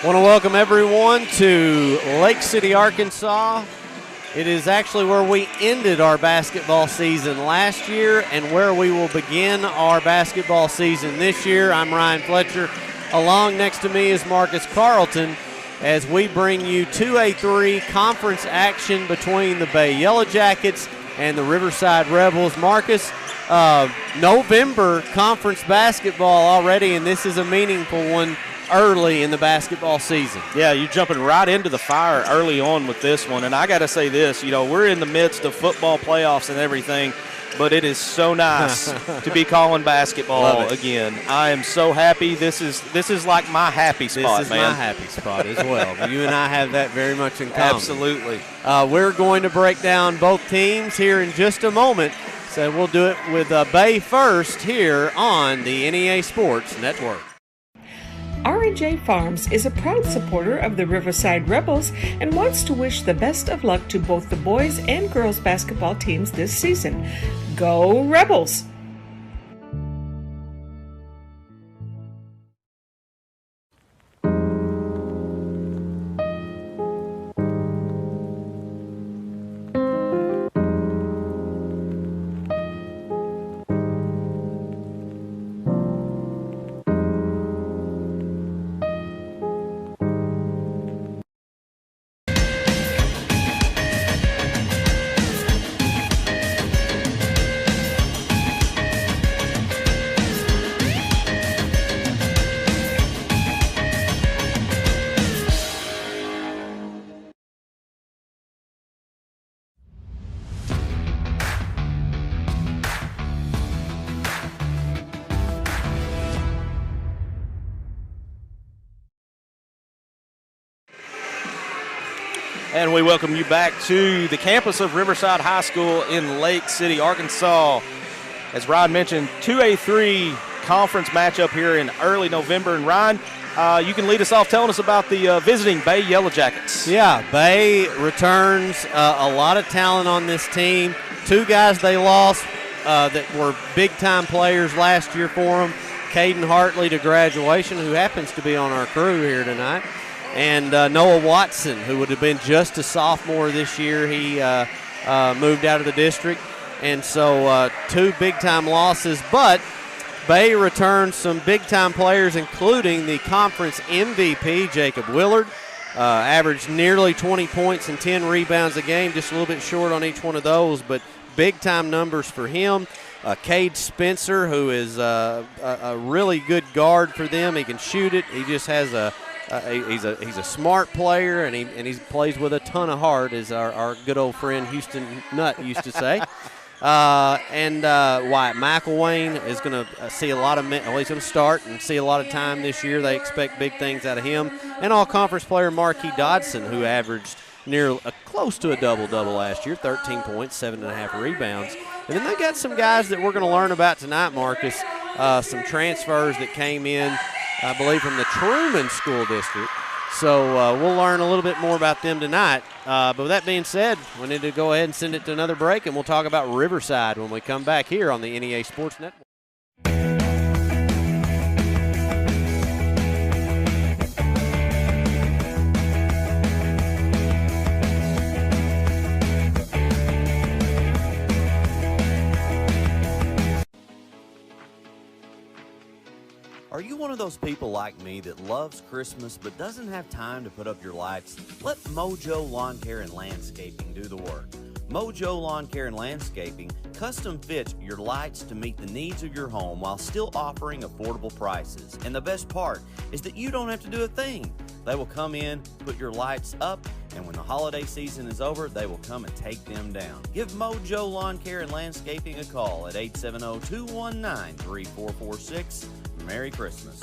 Want to welcome everyone to Lake City, Arkansas. It is actually where we ended our basketball season last year and where we will begin our basketball season this year. I'm Ryan Fletcher. Along next to me is Marcus Carlton as we bring you 2A-3 conference action between the Bay Yellowjackets and the Riverside Rebels. Marcus, November conference basketball already, and this is a meaningful one early in the basketball season. Yeah, you're jumping right into the fire early on with this one. And I got to say this, we're in the midst of football playoffs and everything, but it is so nice to be calling basketball again. I am so happy. This is like my happy spot, This is my happy spot as well. You and I have that very much in common. Absolutely. We're going to break down both teams here in just a moment. So we'll do it with Bay first here on the NEA Sports Network. R&J Farms is a proud supporter of the Riverside Rebels and wants to wish the best of luck to both the boys and girls basketball teams this season. Go Rebels! And we welcome you back to the campus of Riverside High School in Lake City, Arkansas. As Ryan mentioned, 2A-3 conference matchup here in early November. And Ryan, you can lead us off telling us about the visiting Bay Yellowjackets. Yeah, Bay returns a lot of talent on this team. Two guys they lost that were big-time players last year for them. Caden Hartley to graduation, who happens to be on our crew here tonight. And Noah Watson, who would have been just a sophomore this year. He moved out of the district. And so two big-time losses. But Bay returns some big-time players, including the conference MVP, Jacob Willard. Averaged nearly 20 points and 10 rebounds a game, just a little bit short on each one of those, but big-time numbers for him. Cade Spencer, who is a really good guard for them. He can shoot it. He just has he's a smart player, and he plays with a ton of heart, as our good old friend Houston Nutt used to say. And Wyatt McElwain is going to see a lot of he's going to start and see a lot of time this year. They expect big things out of him. And all-conference player Marquis Dodson, who averaged close to a double-double last year, 13 points, 7.5 rebounds. And then they got some guys that we're going to learn about tonight, Marcus, some transfers that came in, I believe, from the Truman School District. So we'll learn a little bit more about them tonight. But with that being said, we need to go ahead and send it to another break, and we'll talk about Riverside when we come back here on the NEA Sports Network. Are you one of those people like me that loves Christmas but doesn't have time to put up your lights? Let Mojo Lawn Care and Landscaping do the work. Mojo Lawn Care and Landscaping custom fits your lights to meet the needs of your home while still offering affordable prices. And the best part is that you don't have to do a thing. They will come in, put your lights up, and when the holiday season is over, they will come and take them down. Give Mojo Lawn Care and Landscaping a call at 870-219-3446. Merry Christmas.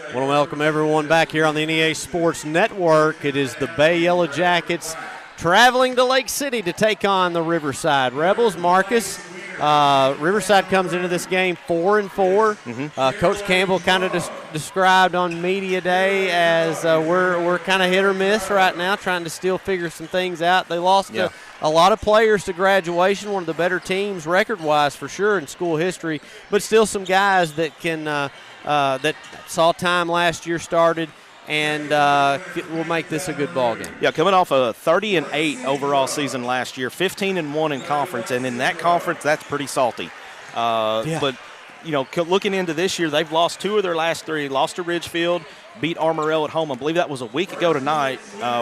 I want to welcome everyone back here on the NEA Sports Network. It is the Bay Yellowjackets traveling to Lake City to take on the Riverside Rebels. Marcus, Riverside comes into this game 4-4. Coach Campbell kind of described on media day as we're kind of hit or miss right now, trying to still figure some things out. They lost a lot of players to graduation, one of the better teams record-wise for sure in school history, but still some guys that can that saw time last year started. And we'll make this a good ball game. Yeah, coming off a 30-8 overall season last year, 15-1 in conference, and in that conference, that's pretty salty. But looking into this year, they've lost 2 of their last 3. Lost to Ridgefield, beat Armorel at home. I believe that was a week ago tonight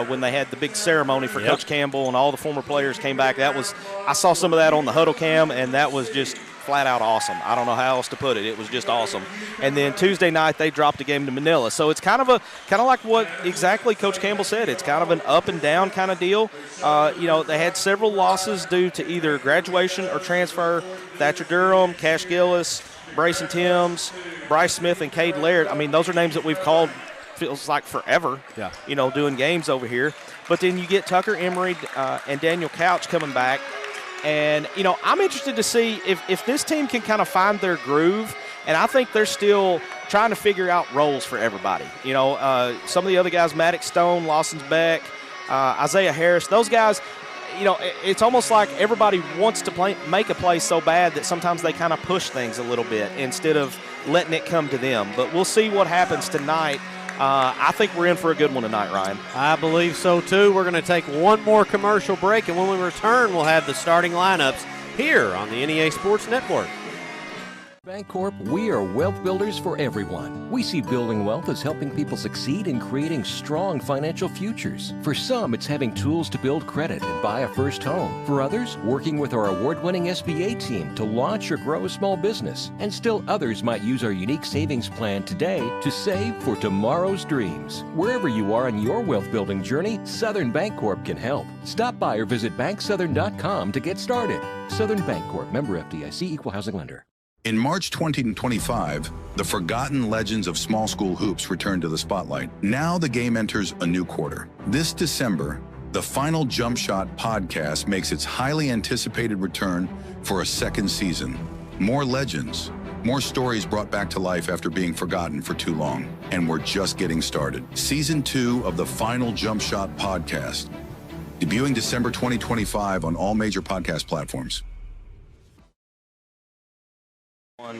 when they had the big ceremony for Coach Campbell, and all the former players came back. I saw some of that on the huddle cam, and that was just flat out awesome. I don't know how else to put it. It was just awesome. And then Tuesday night they dropped a game to Manila. So it's kind of like what exactly Coach Campbell said. It's kind of an up and down kind of deal. They had several losses due to either graduation or transfer. Thatcher Durham, Cash Gillis, Brayson Timms, Bryce Smith, and Cade Laird. I mean, those are names that we've called feels like forever. Doing games over here. But then you get Tucker Emery and Daniel Couch coming back. And, I'm interested to see if this team can kind of find their groove. And I think they're still trying to figure out roles for everybody. Some of the other guys, Maddox Stone, Lawson's Beck, Isaiah Harris, those guys, it's almost like everybody wants to make a play so bad that sometimes they kind of push things a little bit instead of letting it come to them. But we'll see what happens tonight. I think we're in for a good one tonight, Ryan. I believe so, too. We're going to take one more commercial break, and when we return, we'll have the starting lineups here on the NEA Sports Network. Bancorp, we are wealth builders for everyone. We see building wealth as helping people succeed in creating strong financial futures. For some, it's having tools to build credit and buy a first home. For others, working with our award-winning SBA team to launch or grow a small business. And still others might use our unique savings plan today to save for tomorrow's dreams. Wherever you are on your wealth building journey, Southern Bancorp can help. Stop by or visit banksouthern.com to get started. Southern Bancorp, member FDIC, equal housing lender. In March 2025, the forgotten legends of small school hoops return to the spotlight. Now the game enters a new quarter. This December, the Final Jump Shot podcast makes its highly anticipated return for a second season. More legends, more stories brought back to life after being forgotten for too long. And we're just getting started. Season 2 of the Final Jump Shot podcast, debuting December 2025 on all major podcast platforms. Want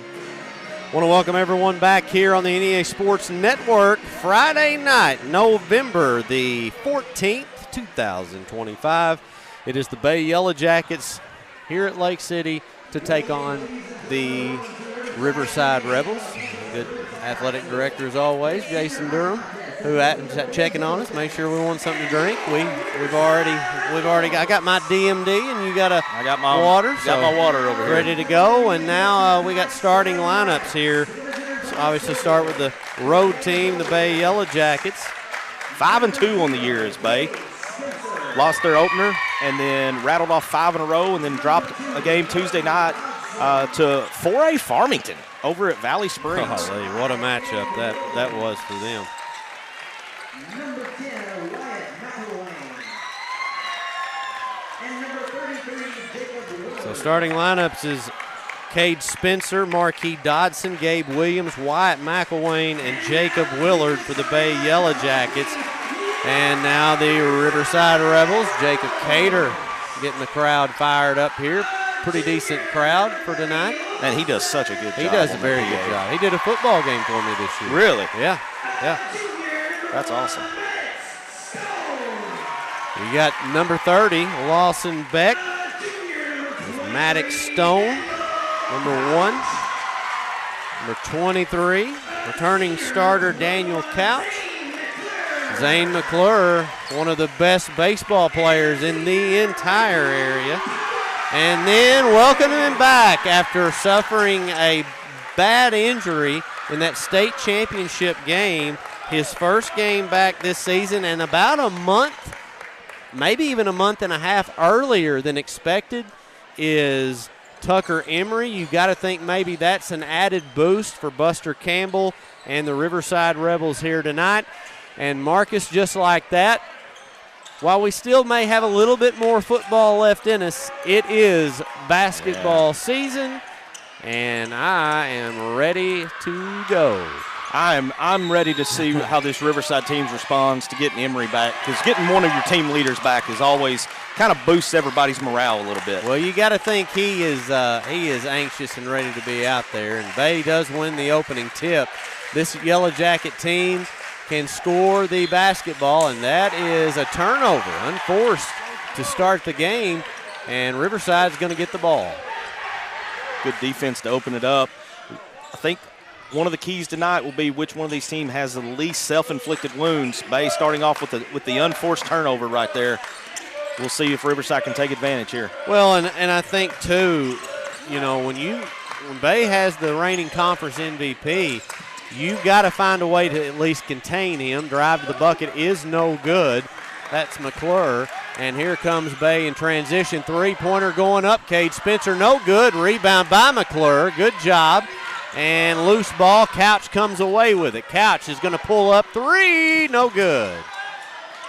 to welcome everyone back here on the NEA Sports Network. Friday night, November the 14th, 2025. It is the Bay Yellowjackets here at Lake City to take on the Riverside Rebels. Good athletic director as always, Jason Durham, who checking on us, make sure we want something to drink. We've already I got my DMD and you got I got my water. Got my water over here. Ready to go, and now we got starting lineups here. So obviously start with the road team, the Bay Yellowjackets. 5-2 on the year is Bay. Lost their opener and then rattled off 5 in a row and then dropped a game Tuesday night to 4A Farmington over at Valley Springs. Golly, what a matchup that was for them. So starting lineups is Cade Spencer, Marquis Dodson, Gabe Williams, Wyatt McElwain, and Jacob Willard for the Bay Yellowjackets. And now the Riverside Rebels, Jacob Cater getting the crowd fired up here. Pretty decent crowd for tonight. And he does such a good job. He does a very good job. He did a football game for me this year. Really? Yeah. That's awesome. You got number 30, Lawson Beck. Maddox Stone, number 1. Number 23, returning starter Daniel Couch. Zane McClure, one of the best baseball players in the entire area. And then welcoming him back after suffering a bad injury in that state championship game. His first game back this season, and about a month, maybe even a month and a half earlier than expected, is Tucker Emery. You got to think maybe that's an added boost for Buster Campbell and the Riverside Rebels here tonight. And Marcus, just like that, while we still may have a little bit more football left in us, it is basketball season, and I am ready to go. I'm ready to see how this Riverside team responds to getting Emory back, because getting one of your team leaders back is always kind of boosts everybody's morale a little bit. Well, you got to think he is anxious and ready to be out there, and Bay does win the opening tip. This Yellow Jacket team can score the basketball, and that is a turnover, unforced to start the game, and Riverside's going to get the ball. Good defense to open it up. I think one of the keys tonight will be which one of these teams has the least self-inflicted wounds. Bay starting off with the unforced turnover right there. We'll see if Riverside can take advantage here. Well, and I think, too, when Bay has the reigning conference MVP, you've got to find a way to at least contain him. Drive to the bucket is no good. That's McClure. And here comes Bay in transition. Three-pointer going up. Cade Spencer, no good. Rebound by McClure. Good job. And loose ball. Couch comes away with it. Couch is going to pull up three. No good.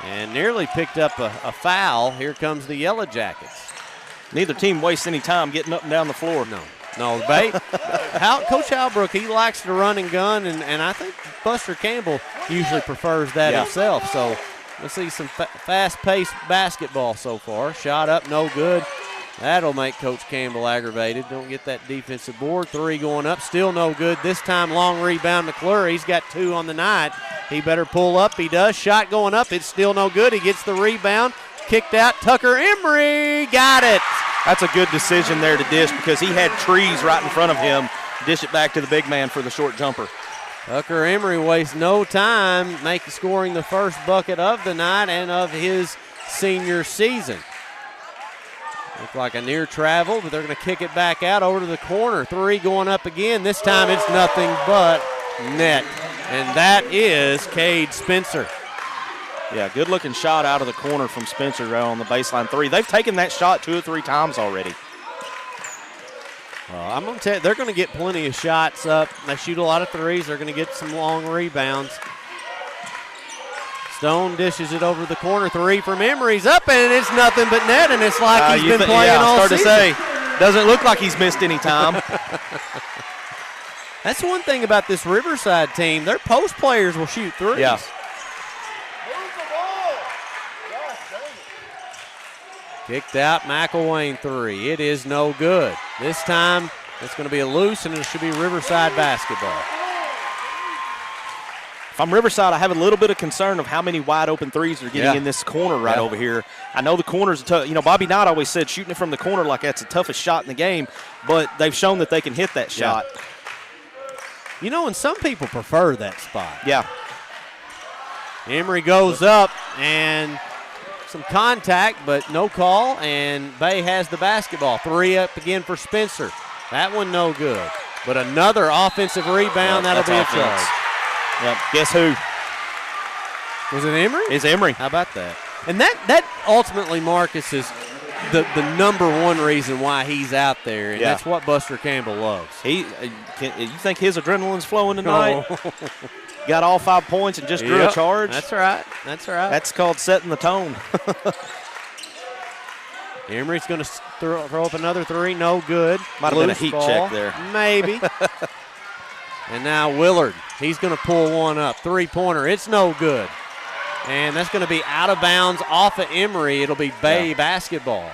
And nearly picked up a foul. Here comes the Yellow Jackets. Neither team wastes any time getting up and down the floor. No, Bay. Coach Halbrook, he likes to run and gun, and I think Buster Campbell usually prefers that himself. So we'll see some fast-paced basketball so far. Shot up, no good. That'll make Coach Campbell aggravated. Don't get that defensive board. Three going up, still no good. This time long rebound McClure. He's got two on the night. He better pull up. He does. Shot going up. It's still no good. He gets the rebound. Kicked out. Tucker Emery got it. That's a good decision there to dish, because he had trees right in front of him. Dish it back to the big man for the short jumper. Tucker Emery wastes no time scoring the first bucket of the night and of his senior season. Looked like a near travel, but they're going to kick it back out over to the corner. Three going up again. This time it's nothing but net. And that is Cade Spencer. Yeah, good-looking shot out of the corner from Spencer right on the baseline three. They've taken that shot 2 or 3 times already. Well, I'm going to tell you, they're going to get plenty of shots up. They shoot a lot of threes. They're going to get some long rebounds. Stone dishes it over the corner. Three from Emery's up, and it's nothing but net, and it's like he's been playing all season. To say, doesn't look like he's missed any time. That's one thing about this Riverside team. Their post players will shoot threes. Yeah. Kicked out, McElwain three. It is no good. This time it's going to be a loose, and it should be Riverside basketball. If I'm Riverside, I have a little bit of concern of how many wide open threes they're getting in this corner right over here. I know the corner's tough. Bobby Knight always said shooting it from the corner like that's the toughest shot in the game, but they've shown that they can hit that shot. And some people prefer that spot. Yeah. Emery goes up, and some contact, but no call, and Bay has the basketball. Three up again for Spencer. That one no good. But another offensive rebound, that'll be a charge. Yep. Guess who? Was it Emery? It's Emery. How about that? And that ultimately, Marcus, is the number one reason why he's out there, and that's what Buster Campbell loves. You think his adrenaline's flowing tonight? Got all 5 points and just drew a charge? That's right. That's called setting the tone. Emery's going to throw up another three. No good. Might have been a heat check there. Maybe. And now Willard. He's going to pull one up. Three-pointer. It's no good. And that's going to be out of bounds off of Emery. It'll be Bay basketball.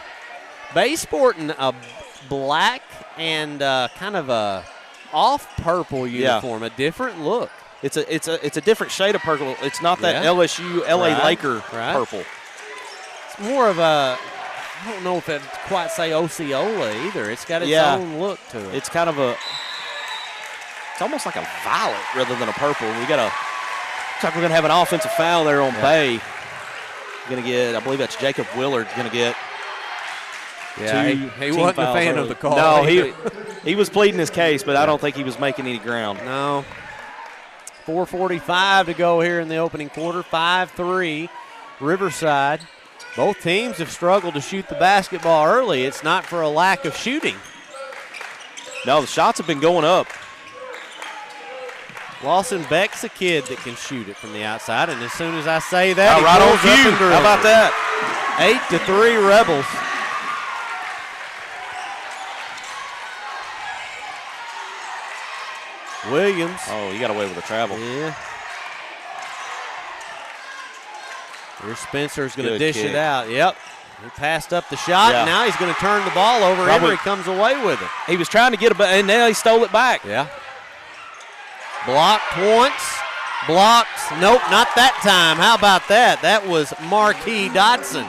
Bay sporting a black and kind of a off purple uniform, a different look. It's a different shade of purple. It's not that LSU LA Laker purple. It's more of a, I don't know if I'd quite say Osceola either. It's got its own look to it. It's kind of it's almost like a violet rather than a purple. Looks like we're gonna have an offensive foul there on Bay. Gonna get, I believe that's Jacob Willard gonna get. Yeah, he wasn't a fan of the call. No, he was pleading his case, but I don't think he was making any ground. No. 4:45 to go here in the opening quarter. 5-3 Riverside. Both teams have struggled to shoot the basketball early. It's not for a lack of shooting. No, the shots have been going up. Lawson Beck's a kid that can shoot it from the outside, and as soon as I say that, right on cue. How about that? 8-3 Rebels. Williams. Oh, he got away with a travel. Yeah. Here's Spencer's going to Good dish kick. it out. Yep. He passed up the shot, Yeah. and now he's going to turn the ball over. Probably. Emory comes away with it. He was trying to get it, and now he stole it back. Yeah. Blocked once. Blocked. Nope, not that time. How about that? That was Marquis Dodson.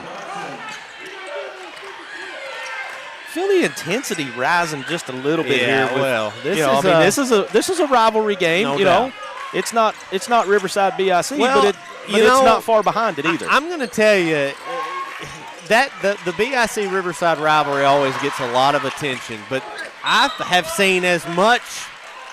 Feel the intensity rising just a little bit here. Well, This is a rivalry game. No you doubt. know, it's not Riverside BIC, Well, but it's not far behind it either. I'm going to tell you that the BIC Riverside rivalry always gets a lot of attention, but I have seen as much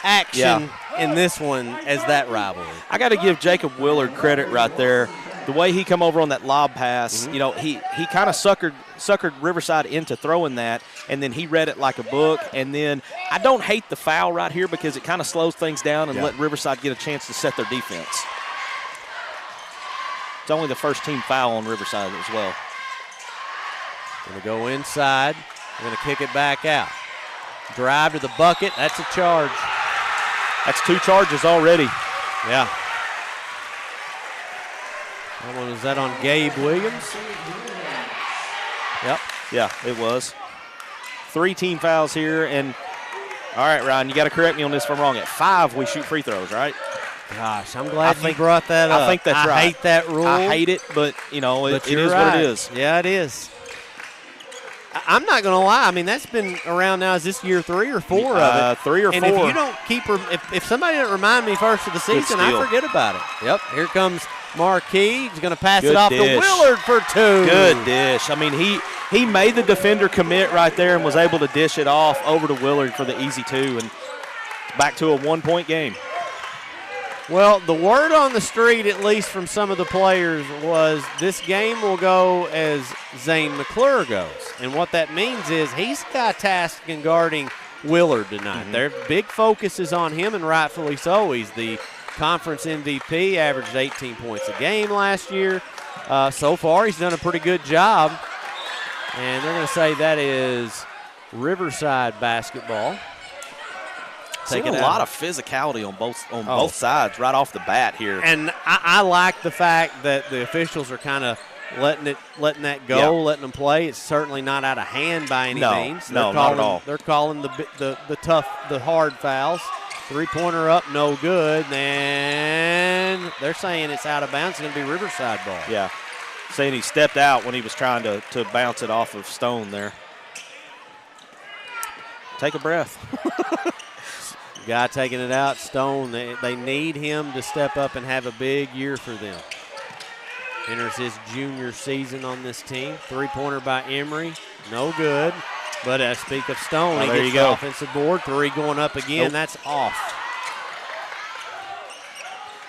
action in this one as that rivalry. I got to give Jacob Willard credit right there. The way he come over on that lob pass, you know, he kind of suckered Riverside into throwing that, and then he read it like a book. And then I don't hate the foul right here because it kind of slows things down and let Riverside get a chance to set their defense. It's only the first team foul on Riverside as well. Going to go inside. Going to kick it back out. Drive to the bucket. That's a charge. That's 2 charges already. Yeah. Was that on Gabe Williams? Yep. Yeah, it was. 3 team fouls here. And, all right, Ryan, you got to correct me on this if I'm wrong. At 5, we shoot free throws, right? Gosh, I'm glad you brought that up. I think that's right. I hate that rule. I hate it, but, you know, it is right. what it is. Yeah, it is. I'm not going to lie. I mean, that's been around now. Is this year 3 or 4 of it? 3 or 4. And if you don't keep – if somebody doesn't remind me first of the season, I forget about it. Yep, here comes Marquis. He's going to pass it off to Willard for 2. Good dish. I mean, he made the defender commit right there and was able to dish it off over to Willard for the easy 2, and back to a 1-point game. Well, the word on the street, at least from some of the players, was this game will go as Zane McClure goes. And what that means is he's got task in guarding Willard tonight. Their big focus is on him, and rightfully so. He's the conference MVP, averaged 18 points a game last year. So far, he's done a pretty good job. And they're going to say that is Riverside basketball. Seeing a lot of physicality on both sides right off the bat here. And I like the fact that the officials are kind of letting that go, letting them play. It's certainly not out of hand by any means. No, not at all. They're calling the tough, the hard fouls. 3-pointer up, no good. And they're saying it's out of bounds. It's going to be Riverside ball. Yeah, saying he stepped out when he was trying to bounce it off of Stone there. Take a breath. Guy taking it out, Stone. They need him to step up and have a big year for them. Enters his junior season on this team. 3-pointer by Emory, no good. But speak of Stone, he gets the offensive board. 3 going up again. That's off.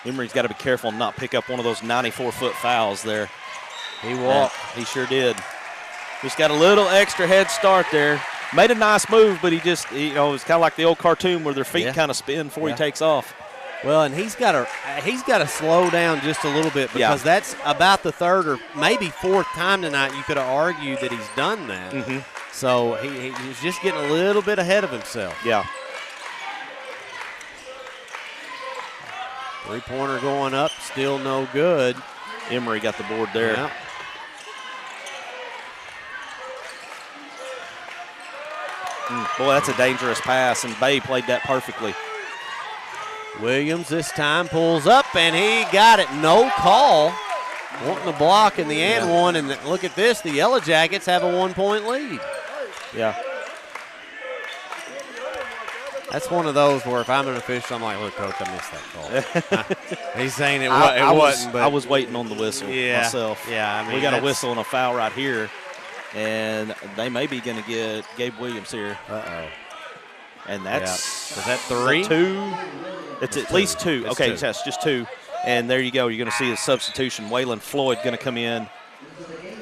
Emory's got to be careful and not pick up one of those 94-foot fouls there. He walked. He sure did. Just got a little extra head start there. Made a nice move, but he just, it's kind of like the old cartoon where their feet kind of spin before he takes off. Well, and he's got to slow down just a little bit because that's about the 3rd or maybe 4th time tonight you could have argued that he's done that. So he's just getting a little bit ahead of himself. Yeah. 3-pointer going up, still no good. Emory got the board there. Yeah. Boy, that's a dangerous pass, and Bay played that perfectly. Williams this time pulls up, and he got it. No call. Wanting the block in the and one, and look at this. The Yellowjackets have a 1-point lead. Yeah. That's one of those where if I'm an official, I'm like, look, Coach, I missed that call. He's saying it wasn't. But I was waiting on the whistle myself. Yeah, I mean, we got a whistle and a foul right here, and they may be going to get Gabe Williams here. Uh-oh. And that's is that 3? 2. It's at least 2. Okay, that's just 2. And there you go. You're going to see a substitution. Waylon Floyd going to come in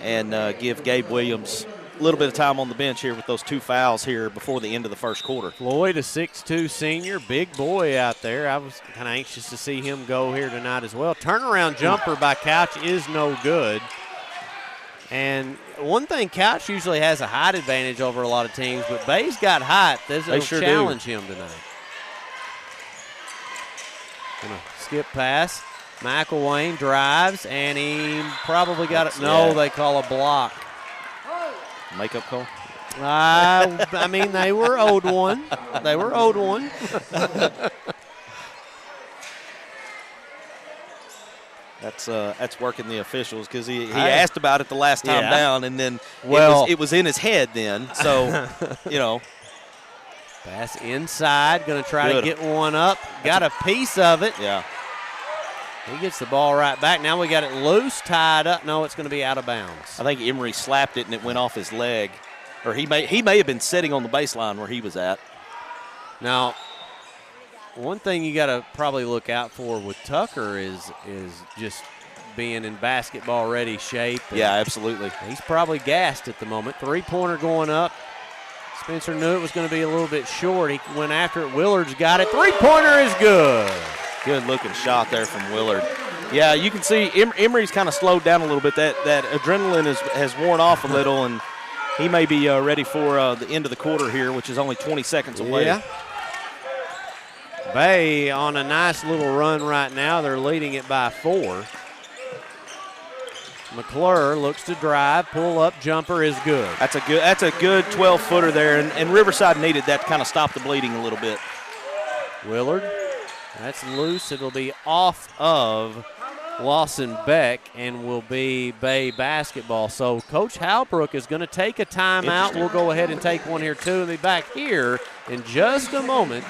and give Gabe Williams a little bit of time on the bench here with those 2 fouls here before the end of the first quarter. Floyd, a 6'2 senior, big boy out there. I was kind of anxious to see him go here tonight as well. Turnaround jumper by Couch is no good. And one thing, Couch usually has a height advantage over a lot of teams, but Bay's got height. They'll challenge him tonight. Gonna skip pass. McElwain drives, and he probably got it. No, they call a block. Makeup call? I mean, they were owed one. They were owed one. That's working the officials because he asked about it the last time down, and then it was in his head then. So, Pass inside, going to try to get one up. Got a piece of it. Yeah. He gets the ball right back. Now we got it loose, tied up. No, it's going to be out of bounds. I think Emery slapped it and it went off his leg. Or he may have been sitting on the baseline where he was at. Now, one thing you got to probably look out for with Tucker is just being in basketball ready shape. Yeah, absolutely. He's probably gassed at the moment. Three-pointer going up. Spencer knew it was going to be a little bit short. He went after it. Willard's got it. Three-pointer is good. Good-looking shot there from Willard. Yeah, you can see Emery's kind of slowed down a little bit. That adrenaline has worn off a little, and he may be ready for the end of the quarter here, which is only 20 seconds away. Yeah. Bay on a nice little run right now. They're leading it by 4. McClure looks to drive, pull up, jumper is good. That's a good 12-footer there, and Riverside needed that to kind of stop the bleeding a little bit. Willard, that's loose. It'll be off of Lawson Beck and will be Bay basketball. So Coach Halbrook is going to take a timeout. We'll go ahead and take one here too and be back here in just a moment.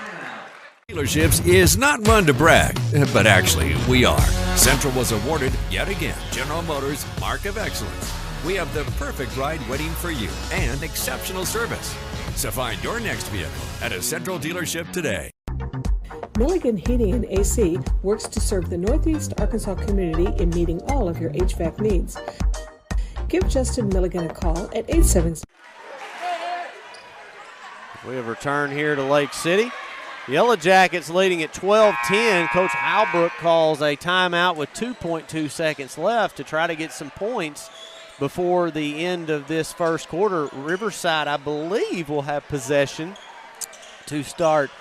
Dealerships is not one to brag, but actually we are. Central was awarded yet again General Motors Mark of Excellence. We have the perfect ride waiting for you and exceptional service. So find your next vehicle at a Central dealership today. Milligan Heating and AC works to serve the Northeast Arkansas community in meeting all of your HVAC needs. Give Justin Milligan a call at 877. We have returned here to Lake City. Yellowjackets leading at 12-10. Coach Halbrook calls a timeout with 2.2 seconds left to try to get some points before the end of this first quarter. Riverside, I believe, will have possession to start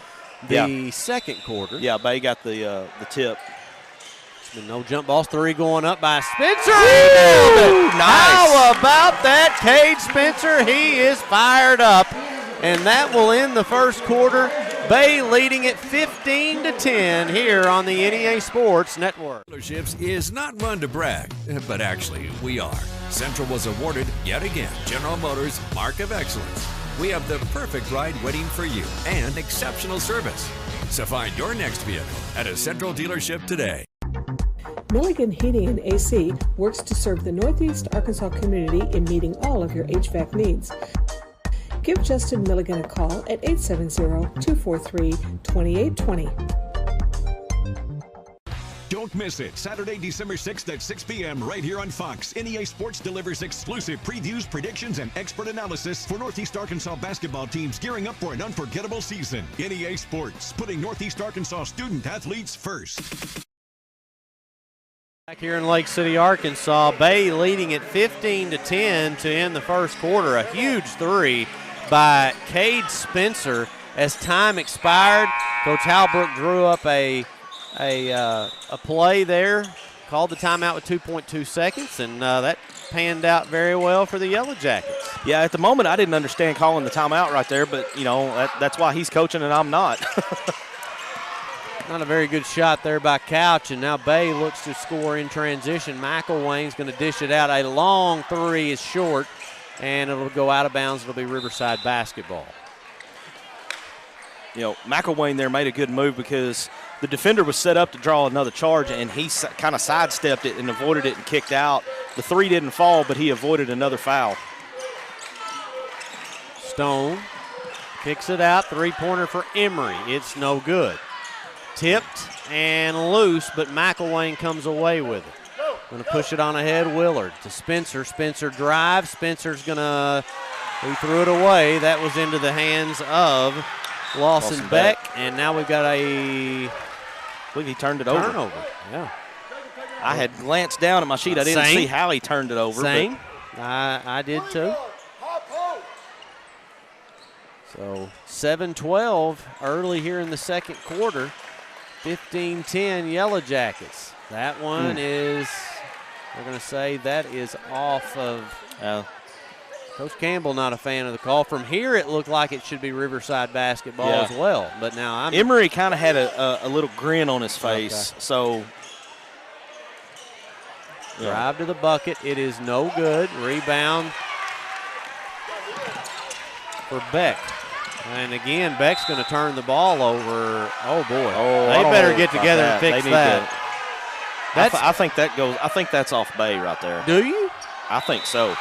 the second quarter. Yeah, Bay got the tip. There's been no jump balls. 3 going up by Spencer. Nice. How about that, Cade Spencer? He is fired up, and that will end the first quarter. Bay leading it 15-10 here on the NEA Sports Network. Dealerships is not one to brag, but actually we are. Central was awarded yet again General Motors Mark of Excellence. We have the perfect ride waiting for you and exceptional service. So find your next vehicle at a Central dealership today. Milligan Heating and AC works to serve the Northeast Arkansas community in meeting all of your HVAC needs. Give Justin Milligan a call at 870-243-2820. Don't miss it. Saturday, December 6th at 6 p.m. right here on Fox. NEA Sports delivers exclusive previews, predictions, and expert analysis for Northeast Arkansas basketball teams gearing up for an unforgettable season. NEA Sports, putting Northeast Arkansas student athletes first. Back here in Lake City, Arkansas, Bay leading at 15-10 to end the first quarter. A huge 3 by Cade Spencer as time expired. Coach Halbrook drew up a play there, called the timeout with 2.2 seconds, and that panned out very well for the Yellowjackets. Yeah, at the moment I didn't understand calling the timeout right there, but that's why he's coaching and I'm not. Not a very good shot there by Couch, and now Bay looks to score in transition. McElwain's going to dish it out. A long 3 is short, and it'll go out of bounds. It'll be Riverside basketball. McElwain there made a good move because the defender was set up to draw another charge, and he kind of sidestepped it and avoided it and kicked out. The 3 didn't fall, but he avoided another foul. Stone kicks it out. 3-pointer for Emery. It's no good. Tipped and loose, but McElwain comes away with it. Going to push it on ahead. Willard to Spencer. Spencer drives. Spencer's going to – he threw it away. That was into the hands of Lawson Beck. And now we've got a – I believe he turned it over. Turnover, yeah. I had glanced down at my sheet. I didn't see how he turned it over. Same. I did too. So 7-12 early here in the second quarter. 15-10 Yellowjackets. That one is, we're going to say that is off of Coach Campbell, not a fan of the call. From here, it looked like it should be Riverside basketball as well. But now Emery kind of had a little grin on his face. Okay. So drive to the bucket. It is no good. Rebound for Beck. And again, Beck's going to turn the ball over. Oh boy! They better get together and fix that. I think that goes. I think that's off Bay right there. Do you? I think so.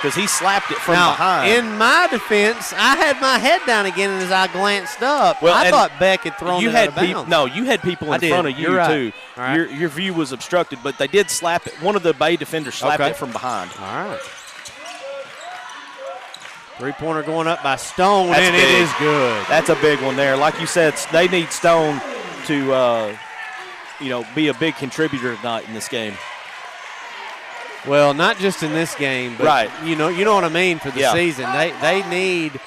Because he slapped it from behind. In my defense, I had my head down again, and as I glanced up, I thought Beck had thrown it out of bounds. No, you had people in front of you, too. Right. Your view was obstructed, but they did slap it. One of the Bay defenders slapped it from behind. All right. Three-pointer going up by Stone, That's and big. It is good. That's a big one there. Like you said, they need Stone to, be a big contributor tonight in this game. Well, not just in this game, but you know what I mean for the season. They need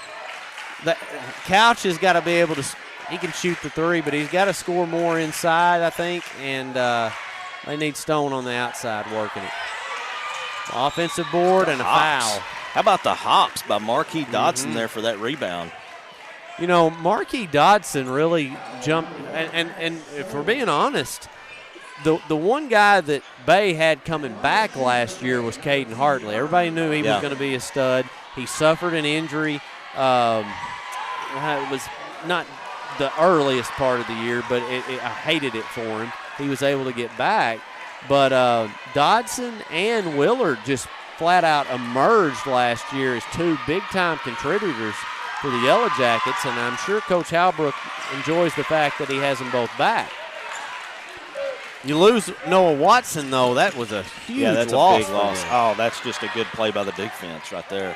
Couch has got to be able to. He can shoot the three, but he's got to score more inside, I think, and they need Stone on the outside working it. Offensive board and a foul. How about the hops by Marquis Dodson there for that rebound? You know, Marquis Dodson really jumped, and if we're being honest, the one guy that Bay had coming back last year was Caden Hartley. Everybody knew he was going to be a stud. He suffered an injury. It was not the earliest part of the year, but I hated it for him. He was able to get back. But Dodson and Willard just flat out emerged last year as two big-time contributors for the Yellowjackets, and I'm sure Coach Halbrook enjoys the fact that he has them both back. You lose Noah Watson, though. That was a huge loss. A big loss. Oh, that's just a good play by the defense right there.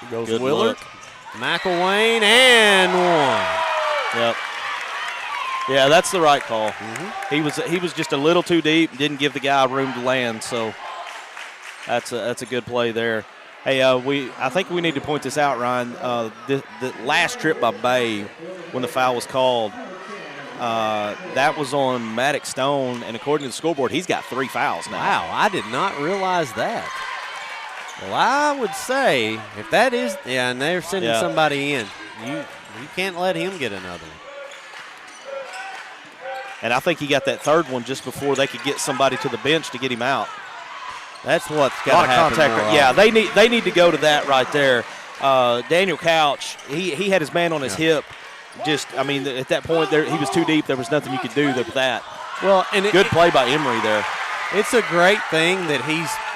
Goes good Willard, McElwain, and one. Yep. Yeah, that's the right call. He was just a little too deep, didn't give the guy room to land, so that's a good play there. Hey, I think we need to point this out, Ryan. The last trip by Bay, when the foul was called, that was on Maddox Stone, and according to the scoreboard, he's got 3 fouls now. Wow, I did not realize that. Well, I would say if that is, and they're sending somebody in, you can't let him get another one. And I think he got that third one just before they could get somebody to the bench to get him out. That's what's got to happen. Yeah, they need to go to that right there. Daniel Couch, he had his man on his hip. At that point, he was too deep. There was nothing you could do with that. Well, and good play by Emery there. It's a great thing that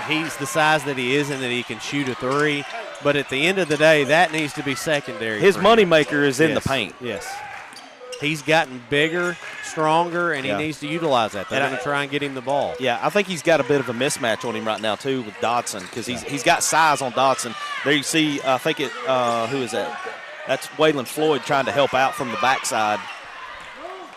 he's the size that he is and that he can shoot a three. But at the end of the day, that needs to be secondary. His moneymaker is in the paint. Yes. He's gotten bigger, stronger, and he needs to utilize that. They're going to try and get him the ball. Yeah, I think he's got a bit of a mismatch on him right now, too, with Dodson, because he's got size on Dodson. There you see, I think who is that? That's Waylon Floyd trying to help out from the backside,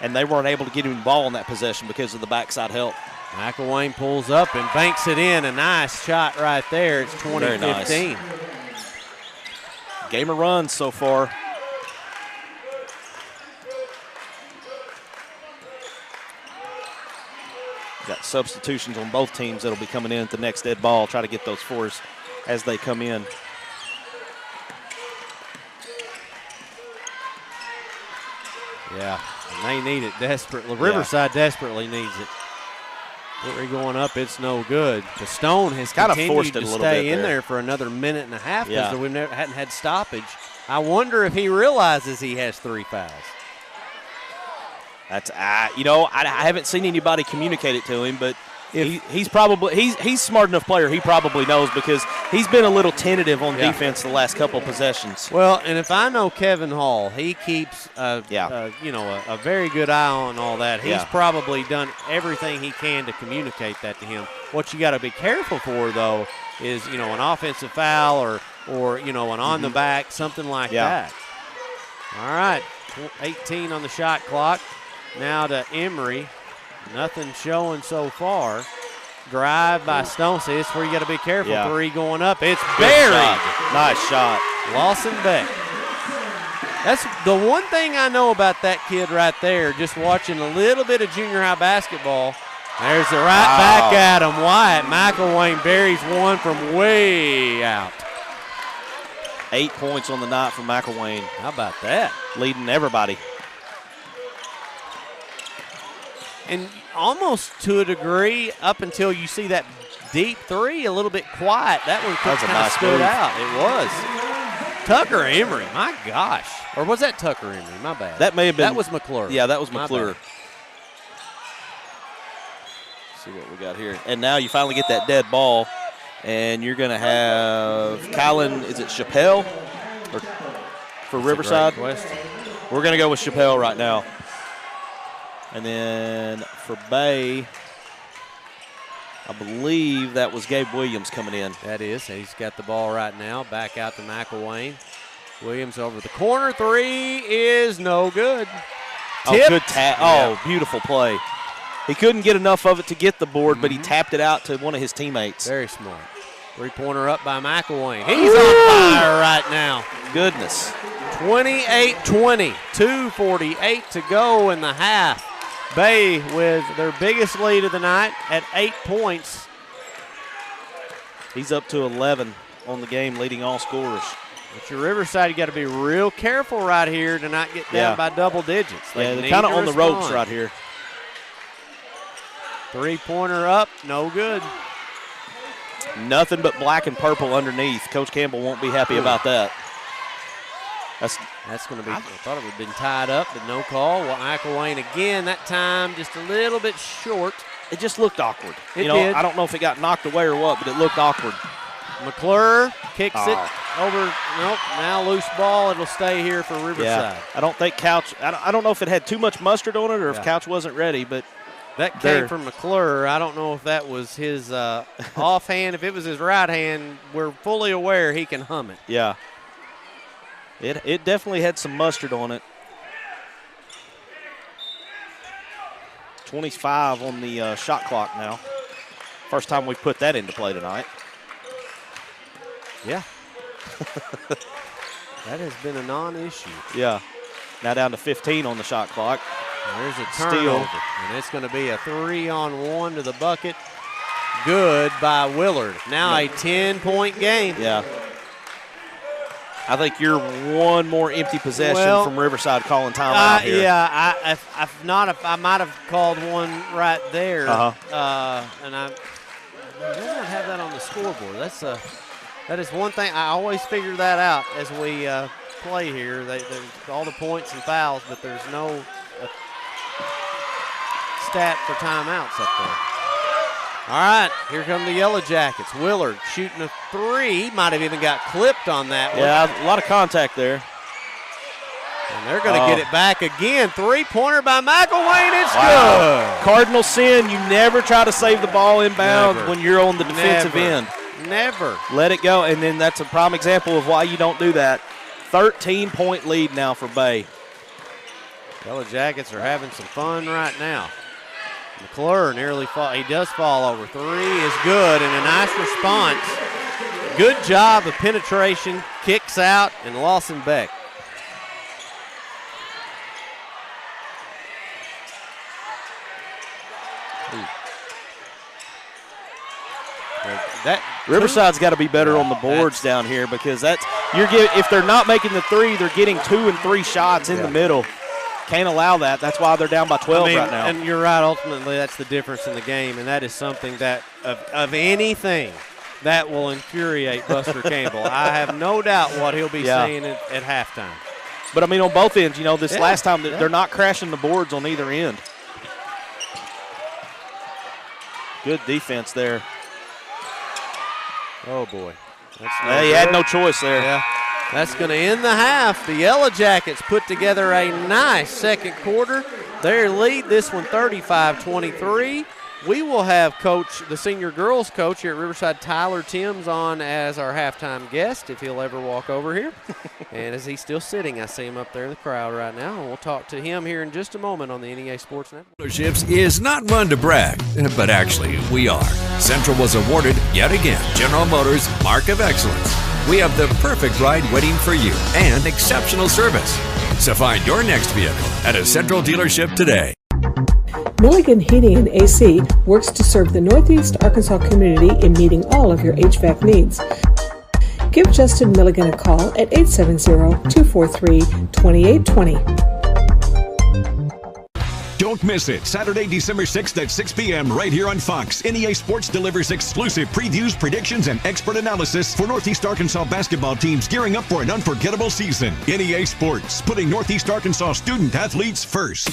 and they weren't able to get him the ball in that possession because of the backside help. McElwain pulls up and banks it in. A nice shot right there. It's 20-15. Nice. Game of runs so far. Got substitutions on both teams that'll be coming in at the next dead ball. Try to get those fours as they come in. Yeah, and they need it desperately. Riverside desperately needs it. We're going up, it's no good. The Stone has kind continued of forced it to a little stay bit in there for another minute and a half because we hadn't had stoppage. I wonder if he realizes he has 3 fouls. That's I haven't seen anybody communicate it to him, but he's smart enough player. He probably knows because he's been a little tentative on defense the last couple possessions. Well, and if I know Kevin Hall, he keeps a very good eye on all that. He's probably done everything he can to communicate that to him. What you got to be careful for though is an offensive foul or an on the back, something like that. All right, 18 on the shot clock. Now to Emery. Nothing showing so far. Drive by Stone. See, it's where you got to be careful. 3 going up. It's buried. Nice shot. Lawson Beck. That's the one thing I know about that kid right there, just watching a little bit of junior high basketball. There's the right back at him. Wyatt McElwain buries one from way out. 8 points on the night from McElwain. How about that? Leading everybody. And almost to a degree, up until you see that deep three, a little bit quiet. That one kind of nice stood move. out. It was. Tucker Emery, my gosh. Or was that Tucker Emery? My bad. That may have been. That was McClure. Yeah, that was McClure. See what we got here. And now you finally get that dead ball, and you're going to have Kylan, is it Chappelle for Riverside? Great question. We're going to go with Chappelle right now. And then for Bay, I believe that was Gabe Williams coming in. That is. He's got the ball right now. Back out to McElwain. Williams over the corner. Three is no good. Oh, good tap. Oh, beautiful play. He couldn't get enough of it to get the board, but he tapped it out to one of his teammates. Very smart. Three-pointer up by McElwain. He's on fire right now. Goodness. 28-20. 2:48 to go in the half. Bay with their biggest lead of the night at 8 points. He's up to 11 on the game, leading all scorers. But your Riverside, you got to be real careful right here to not get down by double digits. They're kind of on the ropes right here. Three-pointer up, no good. Nothing but black and purple underneath. Coach Campbell won't be happy about that. That's going to be, I thought it would have been tied up, but no call. Well, McElwain again, that time just a little bit short. It just looked awkward. It did. I don't know if it got knocked away or what, but it looked awkward. McClure kicks it over. Nope, now loose ball. It'll stay here for Riverside. Yeah. I don't think Couch, I don't know if it had too much mustard on it or if Couch wasn't ready, but. That came from McClure. I don't know if that was his offhand. If it was his right hand, we're fully aware he can hum it. Yeah. It definitely had some mustard on it. 25 on the shot clock now. First time we've put that into play tonight. Yeah. That has been a non-issue. Yeah. Now down to 15 on the shot clock. There's a turnover, and it's going to be a 3-on-1 to the bucket. Good by Willard. Now a 10-point game. Yeah. I think you're one more empty possession from Riverside calling timeout here. Yeah, I might have called one right there. And I don't have that on the scoreboard. That is one thing. I always figure that out as we play here. There's all the points and fouls, but there's no stat for timeouts up there. All right, here come the Yellowjackets. Willard shooting a three. Might have even got clipped on that one. Yeah, a lot of contact there. And they're going to get it back again. Three-pointer by McElwain. It's good. Cardinal sin. You never try to save the ball inbounds when you're on the defensive end. Never. Let it go, and then that's a prime example of why you don't do that. 13-point lead now for Bay. Yellowjackets are having some fun right now. McClure nearly fall. He does fall over. Three is good, and a nice response. Good job of penetration. Kicks out, and Lawson Beck. Riverside's got to be better on the boards down here because if they're not making the three, they're getting 2 and 3 shots in the middle. Can't allow that. That's why they're down by 12 right now. And you're right. Ultimately, that's the difference in the game, and that is something that of anything that will infuriate Buster Campbell. I have no doubt what he'll be saying at halftime. But I mean, on both ends, this last time they're not crashing the boards on either end. Good defense there. Oh boy, he had no choice there. Yeah. That's going to end the half. The Yellowjackets put together a nice second quarter. Their lead this one 35-23. We will have the senior girls coach here at Riverside, Tyler Timms, on as our halftime guest, if he'll ever walk over here. And as he's still sitting, I see him up there in the crowd right now. And we'll talk to him here in just a moment on the NEA Sports Network. Dealerships is not one to brag, but actually we are. Central was awarded, yet again, General Motors Mark of Excellence. We have the perfect ride waiting for you and exceptional service. So find your next vehicle at a Central dealership today. Milligan Heating and AC works to serve the Northeast Arkansas community in meeting all of your HVAC needs. Give Justin Milligan a call at 870-243-2820. Don't miss it. Saturday, December 6th at 6 p.m. right here on Fox. NEA Sports delivers exclusive previews, predictions, and expert analysis for Northeast Arkansas basketball teams gearing up for an unforgettable season. NEA Sports, putting Northeast Arkansas student athletes first.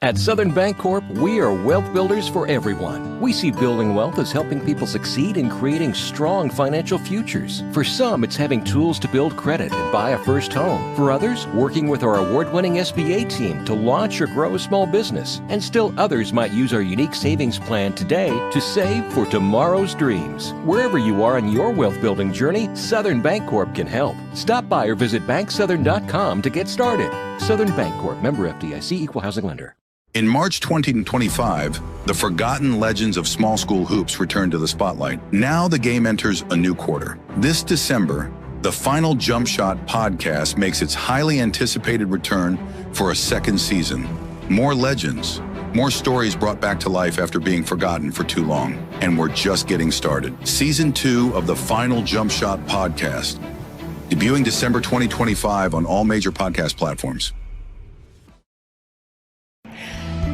At Southern Bancorp, we are wealth builders for everyone. We see building wealth as helping people succeed in creating strong financial futures. For some, it's having tools to build credit and buy a first home. For others, working with our award-winning SBA team to launch or grow a small business. And still others might use our unique savings plan today to save for tomorrow's dreams. Wherever you are on your wealth building journey, Southern Bancorp can help. Stop by or visit banksouthern.com to get started. Southern Bancorp, member FDIC, equal housing lender. In March 2025, the forgotten legends of small school hoops return to the spotlight. Now the game enters a new quarter. This December, the Final Jump Shot podcast makes its highly anticipated return for a second season. More legends, more stories brought back to life after being forgotten for too long. And we're just getting started. Season 2 of the Final Jump Shot podcast, debuting December 2025 on all major podcast platforms.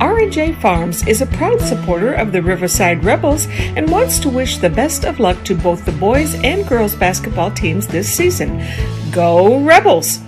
R&J Farms is a proud supporter of the Riverside Rebels and wants to wish the best of luck to both the boys and girls basketball teams this season. Go Rebels!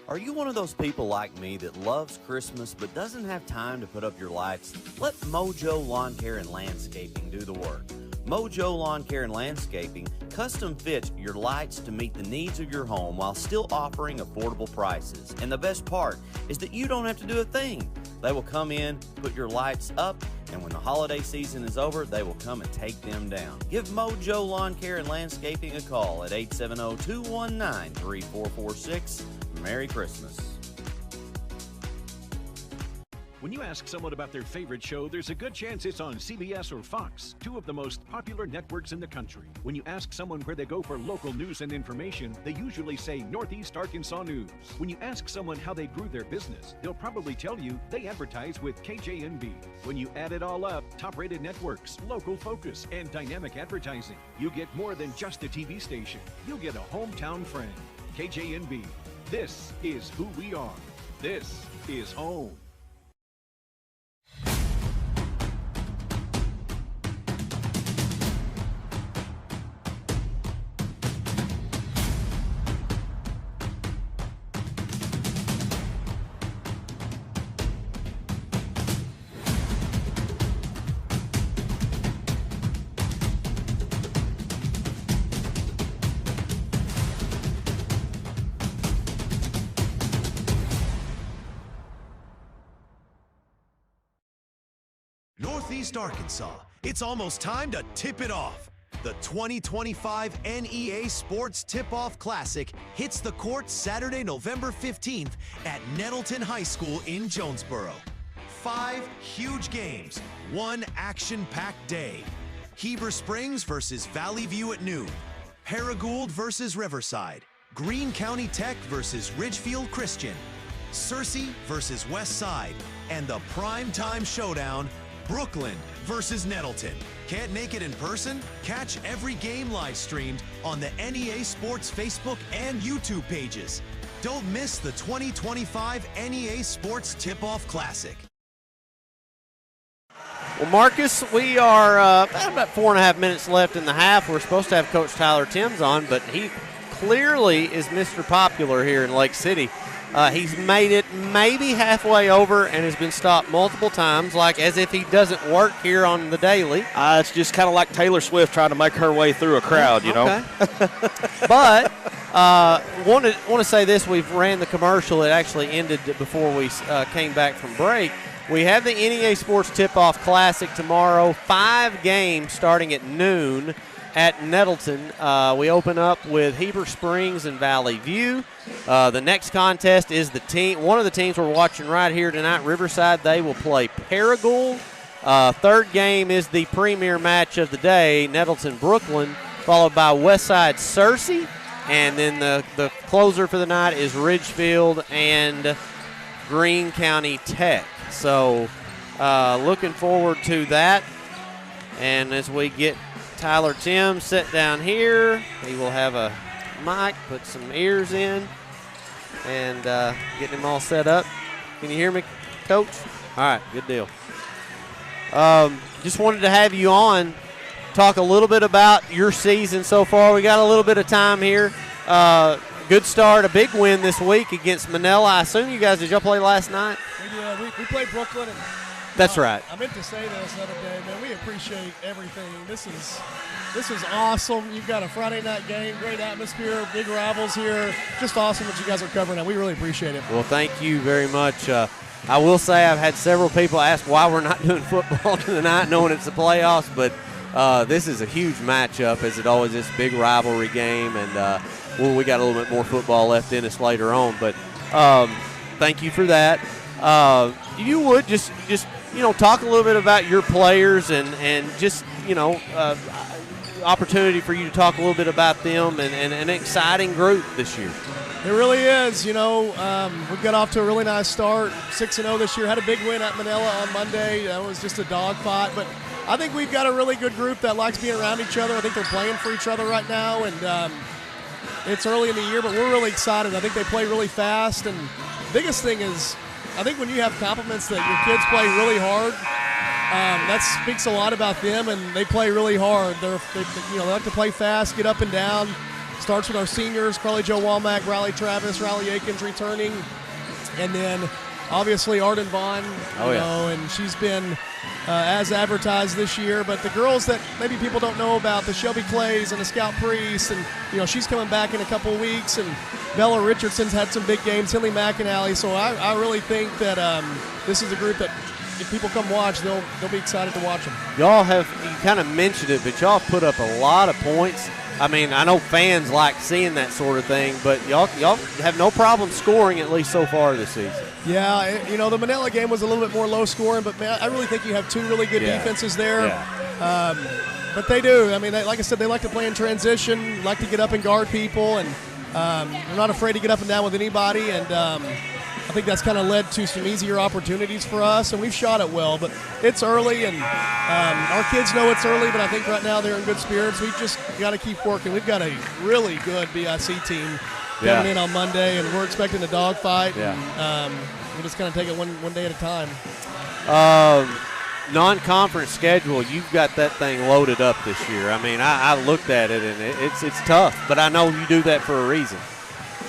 Are you one of those people like me that loves Christmas but doesn't have time to put up your lights? Let Mojo Lawn Care and Landscaping do the work. Mojo Lawn Care and Landscaping custom fits your lights to meet the needs of your home while still offering affordable prices. And the best part is that you don't have to do a thing. They will come in, put your lights up, and when the holiday season is over, they will come and take them down. Give Mojo Lawn Care and Landscaping a call at 870-219-3446. Merry Christmas. When you ask someone about their favorite show, there's a good chance it's on CBS or Fox, two of the most popular networks in the country. When you ask someone where they go for local news and information, they usually say Northeast Arkansas News. When you ask someone how they grew their business, they'll probably tell you they advertise with KJNB. When you add it all up, top-rated networks, local focus, and dynamic advertising, you get more than just a TV station. You'll get a hometown friend. KJNB. This is who we are. This is home. Northeast Arkansas, it's almost time to tip it off. The 2025 NEA Sports Tip-Off Classic hits the court Saturday, November 15th at Nettleton High School in Jonesboro. 5 huge games, 1 action-packed day. Heber Springs versus Valley View at noon. Paragould versus Riverside. Greene County Tech versus Ridgefield Christian. Searcy versus West Side. And the primetime showdown, Brooklyn versus Nettleton. Can't make it in person? Catch every game live streamed on the NEA Sports Facebook and YouTube pages. Don't miss the 2025 NEA Sports Tip-Off Classic. Well, Marcus, we are about 4.5 minutes left in the half. We're supposed to have Coach Tyler Timms on, but he clearly is Mr. Popular here in Lake City. He's made it maybe halfway over and has been stopped multiple times, like as if he doesn't work here on the daily. It's just kind of like Taylor Swift trying to make her way through a crowd, you know. But want to say this: we've ran the commercial. It actually ended before we came back from break. We have the NEA Sports Tip-Off Classic tomorrow. 5 games starting at noon at Nettleton. We open up with Heber Springs and Valley View. The next contest is one of the teams we're watching right here tonight, Riverside. They will play Paragould. Third game is the premier match of the day, Nettleton-Brooklyn, followed by Westside Searcy. And then the closer for the night is Ridgefield and Greene County Tech. So looking forward to that. And as we get Tyler Timms sit down here, he will have a mic, put some ears in, and getting him all set up. Can you hear me, Coach? All right, good deal. Just wanted to have you on, talk a little bit about your season so far. We got a little bit of time here. Good start, a big win this week against Manila. I assume you guys, did y'all play last night? We played Brooklyn. And, that's right. I meant to say this the other day, man. We appreciate everything. This is awesome. You've got a Friday night game, great atmosphere, big rivals here. Just awesome that you guys are covering that. We really appreciate it. Well, thank you very much. I will say I've had several people ask why we're not doing football tonight, knowing it's the playoffs, but this is a huge matchup, as it always is, big rivalry game, and we got a little bit more football left in us later on. But thank you for that. You would just talk a little bit about your players and just opportunity for you to talk a little bit about them and an exciting group this year. It really is. We've got off to a really nice start, 6-0 this year. Had a big win at Manila on Monday. That was just a dogfight, but I think we've got a really good group that likes being around each other. I think they're playing for each other right now, and it's early in the year, but we're really excited. I think they play really fast, and the biggest thing is I think when you have compliments that your kids play really hard, that speaks a lot about them, and they play really hard. They like to play fast, get up and down. Starts with our seniors, Carly Jo Walmack, Riley Travis, Riley Aikens returning, and then obviously Arden Vaughn, and she's been as advertised this year. But the girls that maybe people don't know about, the Shelby Clays and the Scout Priest, and she's coming back in a couple of weeks, and Bella Richardson's had some big games, Hilly McAnally. So I really think that this is a group that if people come watch, they'll be excited to watch them. You kind of mentioned it, but y'all put up a lot of points. I mean, I know fans like seeing that sort of thing, but y'all have no problem scoring, at least so far this season. Yeah, the Manila game was a little bit more low scoring, but man, I really think you have two really good defenses there. Yeah. But they do. I mean, like I said, they like to play in transition, like to get up and guard people, and they're not afraid to get up and down with anybody. And I think that's kind of led to some easier opportunities for us, and we've shot it well. But it's early, and our kids know it's early, but I think right now they're in good spirits. We've just got to keep working. We've got a really good BIC team coming in on Monday, and we're expecting a dogfight. Yeah. And we'll just kind of take it one day at a time. Non-conference schedule, you've got that thing loaded up this year. I mean, I looked at it, and it's tough, but I know you do that for a reason.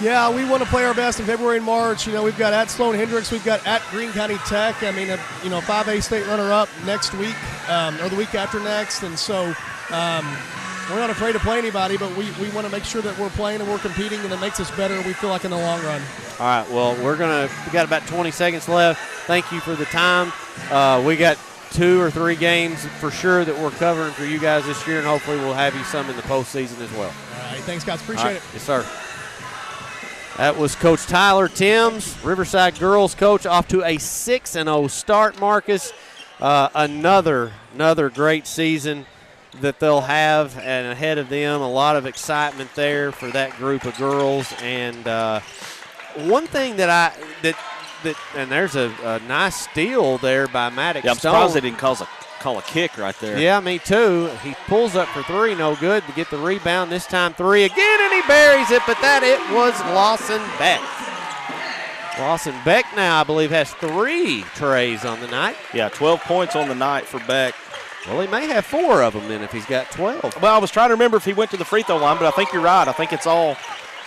Yeah, we want to play our best in February and March. We've got at Sloan Hendricks, we've got at Greene County Tech. I mean, 5A state runner-up next week or the week after next, and so we're not afraid to play anybody, but we want to make sure that we're playing and we're competing, and it makes us better, we feel like, in the long run. All right, well, we got about 20 seconds left. Thank you for the time. We got 2 or 3 games for sure that we're covering for you guys this year, and hopefully we'll have you some in the postseason as well. All right, thanks, guys. Appreciate it. Yes, sir. That was Coach Tyler Timms, Riverside girls coach, off to a 6-0 start, Marcus. Another great season that they'll have, and ahead of them, a lot of excitement there for that group of girls. And one thing that and there's a nice steal there by Maddox I'm Stone. surprised they didn't call a kick right there. Yeah, me too. He pulls up for 3, no good, to get the rebound. This time 3 again, and he buries it, but it was Lawson Beck. Lawson Beck now, I believe, has 3 trays on the night. Yeah, 12 points on the night for Beck. Well, he may have 4 of them then if he's got 12. Well, I was trying to remember if he went to the free throw line, but I think you're right. I think it's all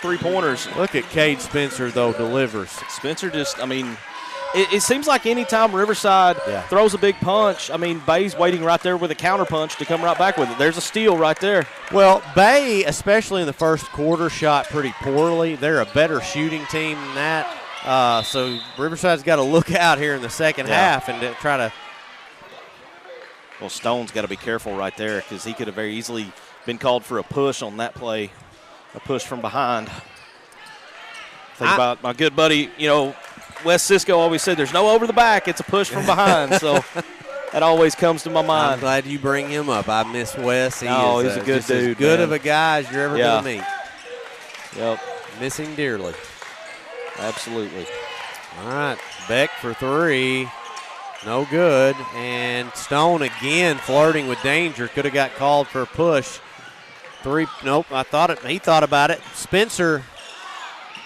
3-pointers. Look at Cade Spencer, though, delivers. Spencer just, it seems like any time Riverside throws a big punch, Bay's waiting right there with a counter punch to come right back with it. There's a steal right there. Well, Bay, especially in the first quarter, shot pretty poorly. They're a better shooting team than that. So Riverside's got to look out here in the second half and try to. Well, Stone's got to be careful right there because he could have very easily been called for a push on that play, a push from behind. Think about my good buddy, Wes Cisco always said there's no over the back, it's a push from behind. So that always comes to my mind. I'm glad you bring him up. I miss Wes. He's a good dude. As good of a guy as you're ever going to meet. Yep. Miss him dearly. Absolutely. All right, Beck for 3. No good. And Stone again flirting with danger. Could have got called for a push. 3, nope, he thought about it. Spencer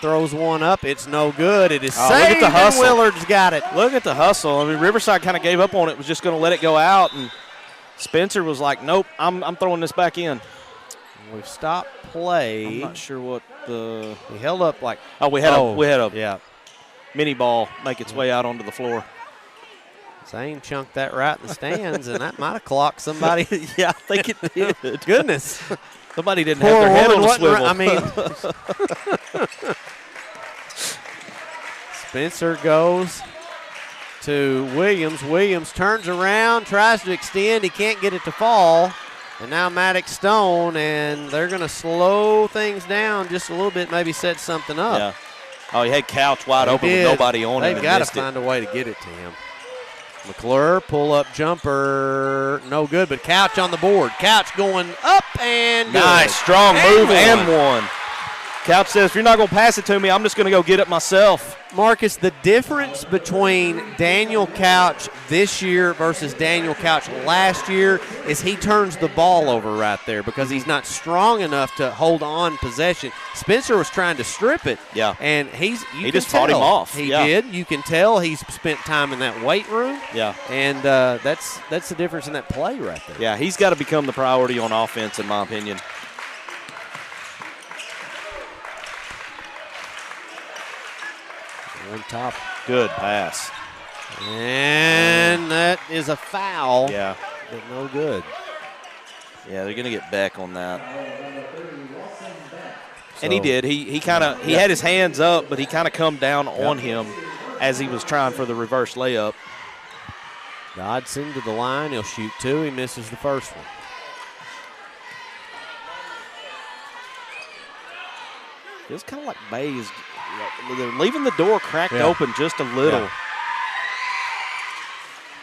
throws one up. It's no good. It is saved, look at the hustle. And Willard's got it. Look at the hustle. Riverside kind of gave up on it, was just going to let it go out, and Spencer was like, nope, I'm throwing this back in. We've stopped play. I'm not sure what the – he held up like – we had a mini ball make its way out onto the floor. Zane chunked that right in the stands, and that might have clocked somebody. Yeah, I think it did. Goodness. Somebody didn't have their head on a swivel. Spencer goes to Williams. Williams turns around, tries to extend. He can't get it to fall. And now Maddox Stone, and they're going to slow things down just a little bit, maybe set something up. Yeah. Oh, he had Couch wide open with nobody on him. They've got to find a way to get it to him. McClure, pull-up jumper, no good, but Couch on the board. Couch going up and good. Nice, strong move and one. Couch says, if you're not going to pass it to me, I'm just going to go get it myself. Marcus, the difference between Daniel Couch this year versus Daniel Couch last year is he turns the ball over right there because he's not strong enough to hold on possession. Spencer was trying to strip it. Yeah. And he just fought him off. He did. You can tell he's spent time in that weight room. Yeah. And that's the difference in that play right there. Yeah, he's got to become the priority on offense, in my opinion. On top. Good pass. And that is a foul. Yeah. But no good. Yeah, they're going to get Beck on that. And he did. He had his hands up, but he kind of come down on him as he was trying for the reverse layup. Dodson to the line. He'll shoot 2. He misses the first one. Feels kind of like Bay is they're leaving the door cracked open just a little. Yeah.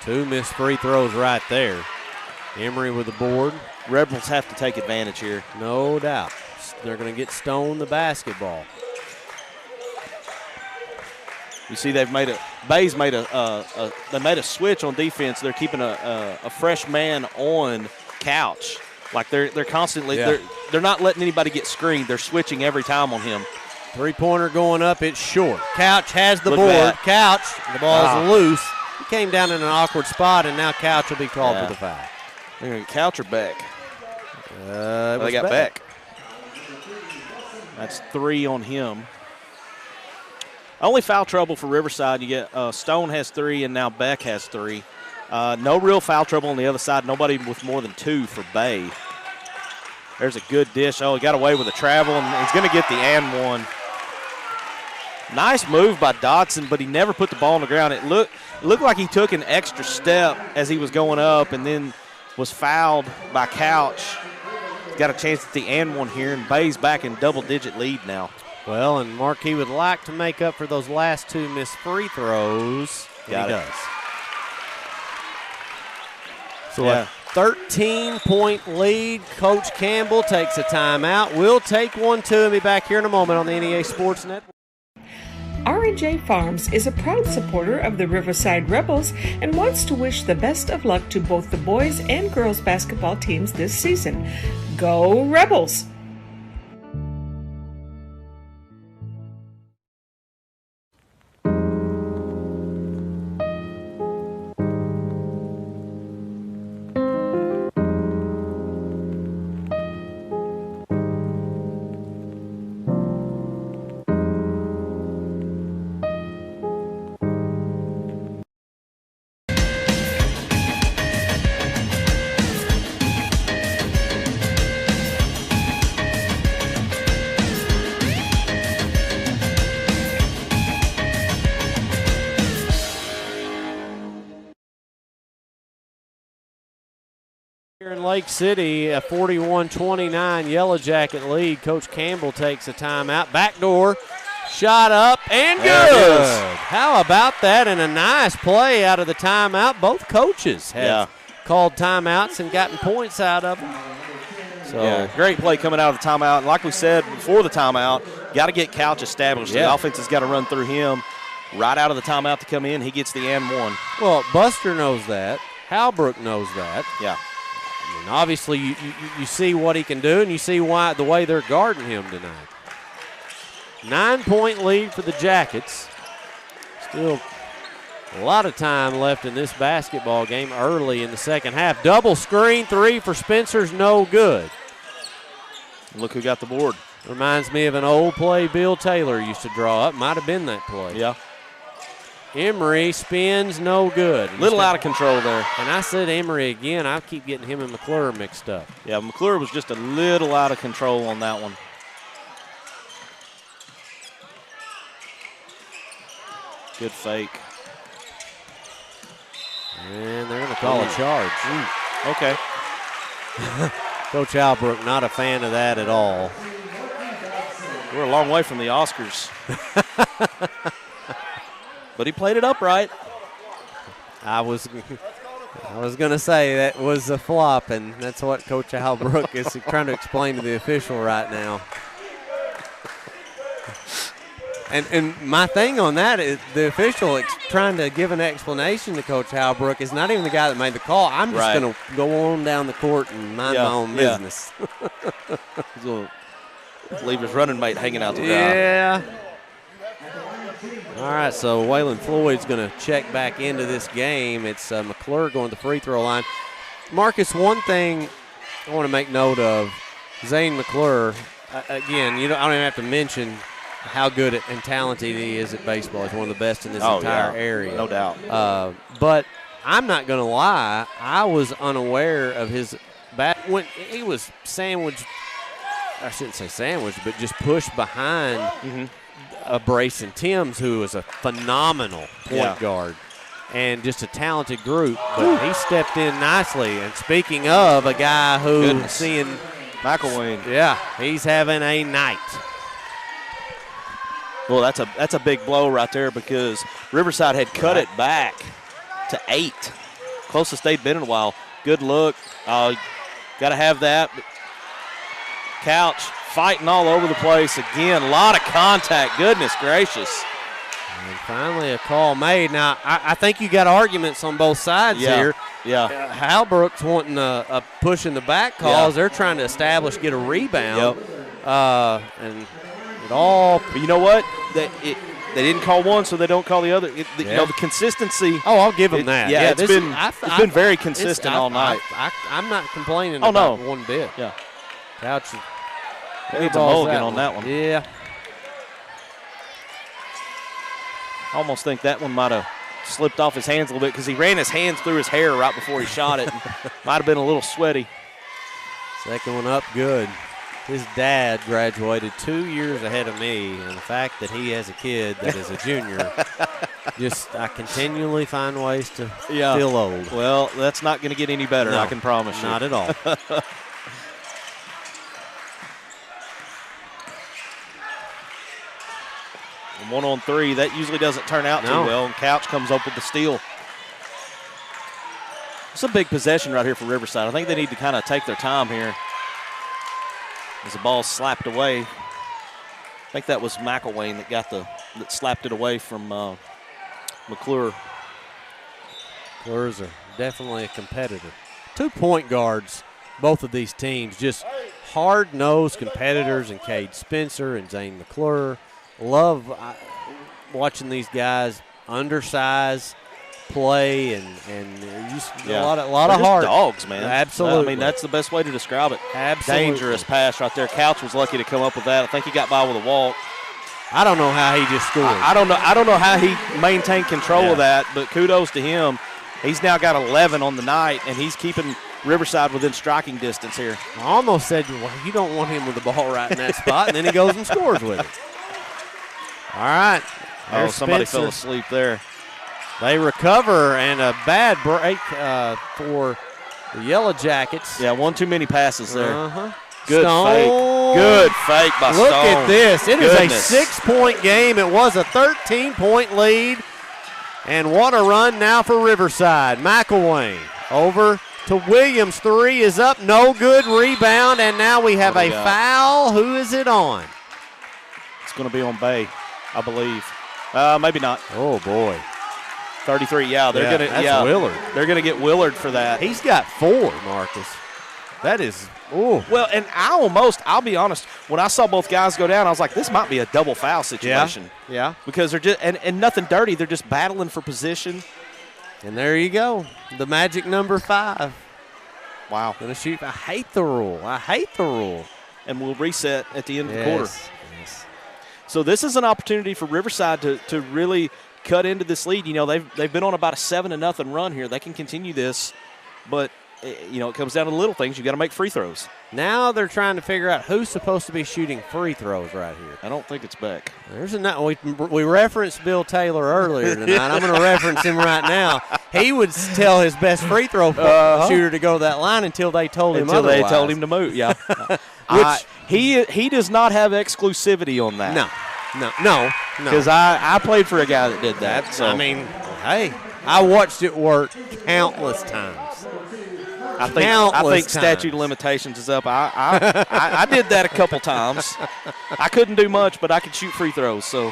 2 missed free throws right there. Emery with the board. Rebels have to take advantage here. No doubt. They're going to get Stone the basketball. You see, Bay's made a switch on defense. They're keeping a fresh man on Couch. Like they're constantly they're not letting anybody get screened. They're switching every time on him. 3-pointer going up. It's short. Couch has the board. Couch, the ball's loose. He came down in an awkward spot, and now Couch will be called for the foul. They're going to Couch or Beck? They got Beck. That's 3 on him. Only foul trouble for Riverside. You get Stone has 3, and now Beck has 3. No real foul trouble on the other side. Nobody with more than 2 for Bay. There's a good dish. Oh, he got away with a travel, and he's going to get the and one. Nice move by Dodson, but he never put the ball on the ground. It looked like he took an extra step as he was going up and then was fouled by Couch. He's got a chance at the and one here, and Bay's back in double-digit lead now. Well, and Marquis would like to make up for those last 2 missed free throws. He does. So a 13-point lead. Coach Campbell takes a timeout. We'll take one, too, and be back here in a moment on the NEA Sports Network. R&J Farms is a proud supporter of the Riverside Rebels and wants to wish the best of luck to both the boys and girls basketball teams this season. Go Rebels! Here in Lake City, a 41-29 Yellowjacket lead. Coach Campbell takes a timeout. Backdoor shot up and good. How about that? And a nice play out of the timeout. Both coaches have called timeouts and gotten points out of them. So great play coming out of the timeout. And like we said before the timeout, got to get Couch established. The offense has got to run through him right out of the timeout to come in. He gets the and one. Well, Buster knows that. Halbrook knows that. Yeah. I mean, obviously, you see what he can do, and you see why the way they're guarding him tonight. 9-point lead for the Jackets. Still a lot of time left in this basketball game early in the second half. Double screen three for Spencer's no good. Look who got the board. Reminds me of an old play Bill Taylor used to draw up. Might have been that play. Yeah. Emery spins, no good. Little out of control there. And I said Emery again. I keep getting him and McClure mixed up. Yeah, McClure was just a little out of control on that one. Good fake. And they're going to call a charge. Okay. Coach Albrook not a fan of that at all. We're a long way from the Oscars. But he played it upright. I was going to say that was a flop, and that's what Coach Albrook is trying to explain to the official right now. And my thing on that is the official trying to give an explanation to Coach Halbrook is not even the guy that made the call. I'm just going to go on down the court and mind my own business. He's going to leave his running mate hanging out to dry. Yeah. All right, so Waylon Floyd's going to check back into this game. It's McClure going to the free throw line. Marcus, one thing I want to make note of, Zane McClure, again, I don't even have to mention how good and talented he is at baseball. He's one of the best in this entire area. No doubt. But I'm not going to lie, I was unaware of his bat when he was sandwiched. I shouldn't say sandwiched, but just pushed behind Brayson Timms, who is a phenomenal point guard and just a talented group. But he stepped in nicely. And speaking of a guy who seeing McElwain. Yeah, he's having a night. Well, that's a big blow right there because Riverside had cut it back to 8. Closest they've been in a while. Good look. Got to have that. Couch fighting all over the place again. A lot of contact. Goodness gracious. And finally a call made. Now, I think you got arguments on both sides here. Yeah. Halbrook's wanting a push in the back calls. They're trying to get a rebound. And it all. But you know what? They didn't call one, so they don't call the other. You know, the consistency. Oh, I'll give them that. Yeah, it's been very consistent all night. I'm not complaining about one bit. Yeah. Couch needs a mulligan on that one. Yeah. I almost think that one might have slipped off his hands a little bit because he ran his hands through his hair right before he shot it. Might have been a little sweaty. Second one up good. His dad graduated 2 years ahead of me, and the fact that he has a kid that is a junior, I continually find ways to feel old. Well, that's not going to get any better, I can promise you. Not at all. 1-on-3, that usually doesn't turn out too well, and Couch comes up with the steal. It's a big possession right here for Riverside. I think they need to kind of take their time here as the ball's slapped away. I think that was McElwain that slapped it away from McClure. McClure's definitely a competitor. 2 point guards, both of these teams, just hard-nosed competitors, and Cade Spencer and Zane McClure. Love watching these guys undersized play and a lot of heart. Dogs, man. Absolutely. I mean, that's the best way to describe it. Absolutely. Dangerous pass right there. Couch was lucky to come up with that. I think he got by with a walk. I don't know how he just scored. I don't know how he maintained control of that, but kudos to him. He's now got 11 on the night, and he's keeping Riverside within striking distance here. I almost said, well, you don't want him with the ball right in that spot, and then he goes and scores with it. All right. Oh, somebody fell asleep there. They recover, and a bad break for The Yellowjackets. Yeah, one too many passes there. Uh-huh. Good Stone. fake. Good fake by Stone. Look at this. It Goodness. is a 6-point game. It was a 13-point lead. And what a run now for Riverside. McElwain over to Williams. 3 is up. No good. Rebound. And now we have a foul. Who is it on? It's going to be on Bay, I believe. Maybe not. Oh, boy. 33. Yeah, they're going to. That's Willard. They're going to get Willard for that. He's got 4, Marcus. That is. Ooh. Well, and I'll be honest, when I saw both guys go down, I was like, this might be a double foul situation. Yeah. Because they're just, and nothing dirty, they're just battling for position. And there you go. The magic number 5. Wow. Gonna shoot. I hate the rule. And we'll reset at the end of the Yes. quarter. Yes. So this is an opportunity for Riverside to really cut into this lead. You know, they've been on about a 7-0 run here. They can continue this, but you know, it comes down to the little things. You got to make free throws. Now they're trying to figure out who's supposed to be shooting free throws right here. I don't think it's Beck. There's we referenced Bill Taylor earlier tonight. I'm going to reference him right now. He would tell his best free throw shooter to go to that line until they told him otherwise. They told him to move. Yeah. Which he does not have exclusivity on that. No. Because I played for a guy that did that. So. I mean, hey, I watched it work countless times. I think statute of limitations is up. I did that a couple times. I couldn't do much, but I could shoot free throws. So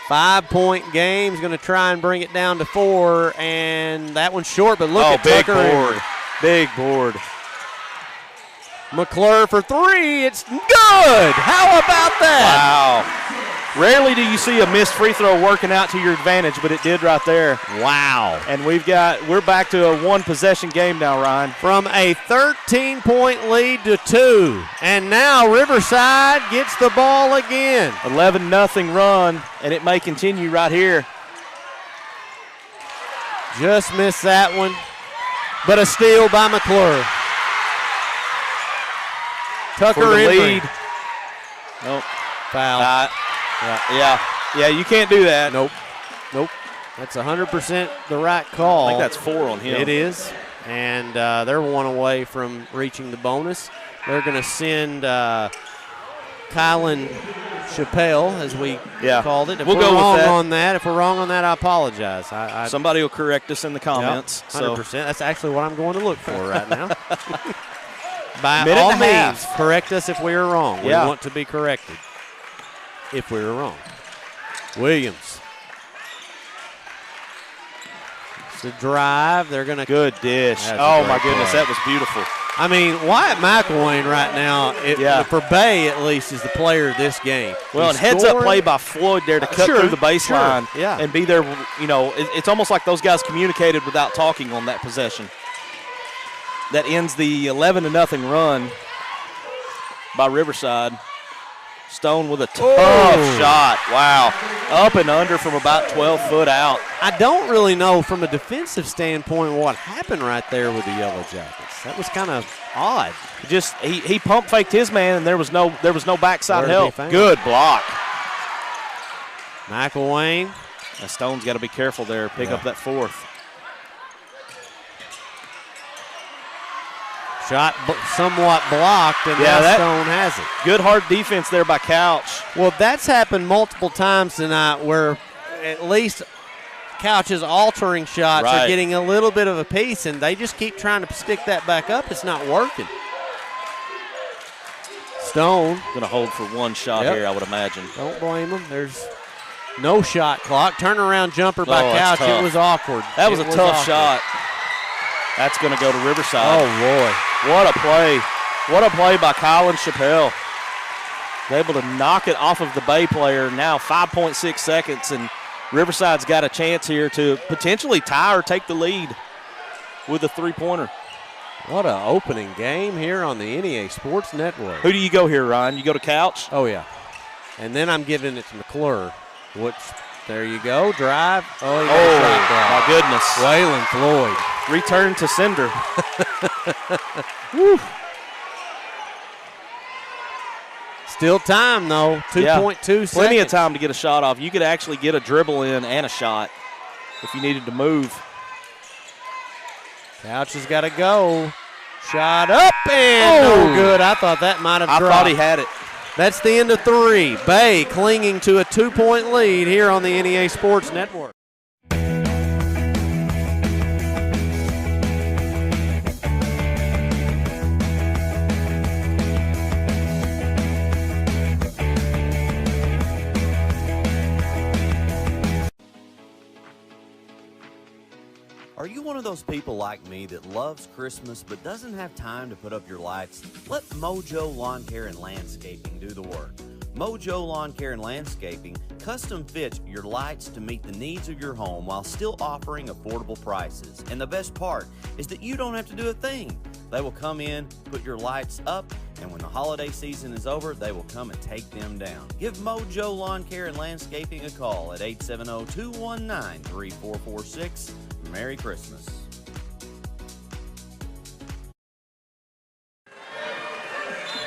5-point game is going to try and bring it down to 4, and that one's short. But look at big Tucker. board, big board. McClure for 3. It's good. How about that? Wow. Rarely do you see a missed free throw working out to your advantage, but it did right there. Wow. And we're back to a 1-possession game now, Ryan. From a 13-point lead to 2. And now Riverside gets the ball again. 11-0 run, and it may continue right here. Just missed that one. But a steal by McClure. Tucker for the in lead. Nope. Foul. Yeah, you can't do that. Nope. That's 100% the right call. I think that's 4 on him. It is. And they're 1 away from reaching the bonus. They're going to send Kylan Chappelle, as we called it. If we'll we're go wrong with that. on that. If we're wrong on that, I apologize. Somebody will correct us in the comments. 100%. That's actually what I'm going to look for right now. By Minute all and a means, half. correct us if we are wrong. We Yeah. want to be corrected if we are wrong. Williams. It's a drive. They're going to. Good dish. That's a Oh, great my goodness. play. That was beautiful. I mean, Wyatt McElwain right now, for Bay at least, is the player of this game. Well, and heads-up play by Floyd there to cut through the baseline and be there. You know, it's almost like those guys communicated without talking on that possession. That ends the 11-0 run by Riverside. Stone with a tough shot. Wow. Up and under from about 12 foot out. I don't really know from a defensive standpoint what happened right there with the Yellowjackets. That was kind of odd. Just he pump faked his man, and there was no backside Where to be help. found. Good block. McElwain. Now Stone's got to be careful there. Pick up that 4th. Shot somewhat blocked, and now Stone has it. Good hard defense there by Couch. Well, that's happened multiple times tonight where at least Couch's altering shots are getting a little bit of a piece, and they just keep trying to stick that back up. It's not working. Stone. Going to hold for 1 shot here, I would imagine. Don't blame him. There's no shot clock. Turnaround jumper by Couch. It was awkward. That was a tough shot. That's going to go to Riverside. Oh, boy. What a play. What a play by Colin Chappelle. Able to knock it off of the Bay player. Now 5.6 seconds, and Riverside's got a chance here to potentially tie or take the lead with a 3-pointer. What an opening game here on the NEA Sports Network. Who do you go here, Ryan? You go to Couch? Oh, yeah. And then I'm giving it to McClure, which, there you go, drive. Oh, he got a shot block. My goodness. Waylon Floyd. Return to sender. Woo. Still time, though. 2.2 seconds. Plenty of time to get a shot off. You could actually get a dribble in and a shot if you needed to move. Couch has got to go. Shot up and no good. I thought that might have dropped. I thought he had it. That's the end of 3. Bay clinging to a 2-point lead here on the NEA Sports Network. Are you one of those people like me that loves Christmas but doesn't have time to put up your lights? Let Mojo Lawn Care and Landscaping do the work. Mojo Lawn Care and Landscaping custom fits your lights to meet the needs of your home while still offering affordable prices. And the best part is that you don't have to do a thing. They will come in, put your lights up, and when the holiday season is over, they will come and take them down. Give Mojo Lawn Care and Landscaping a call at 870-219-3446. Merry Christmas.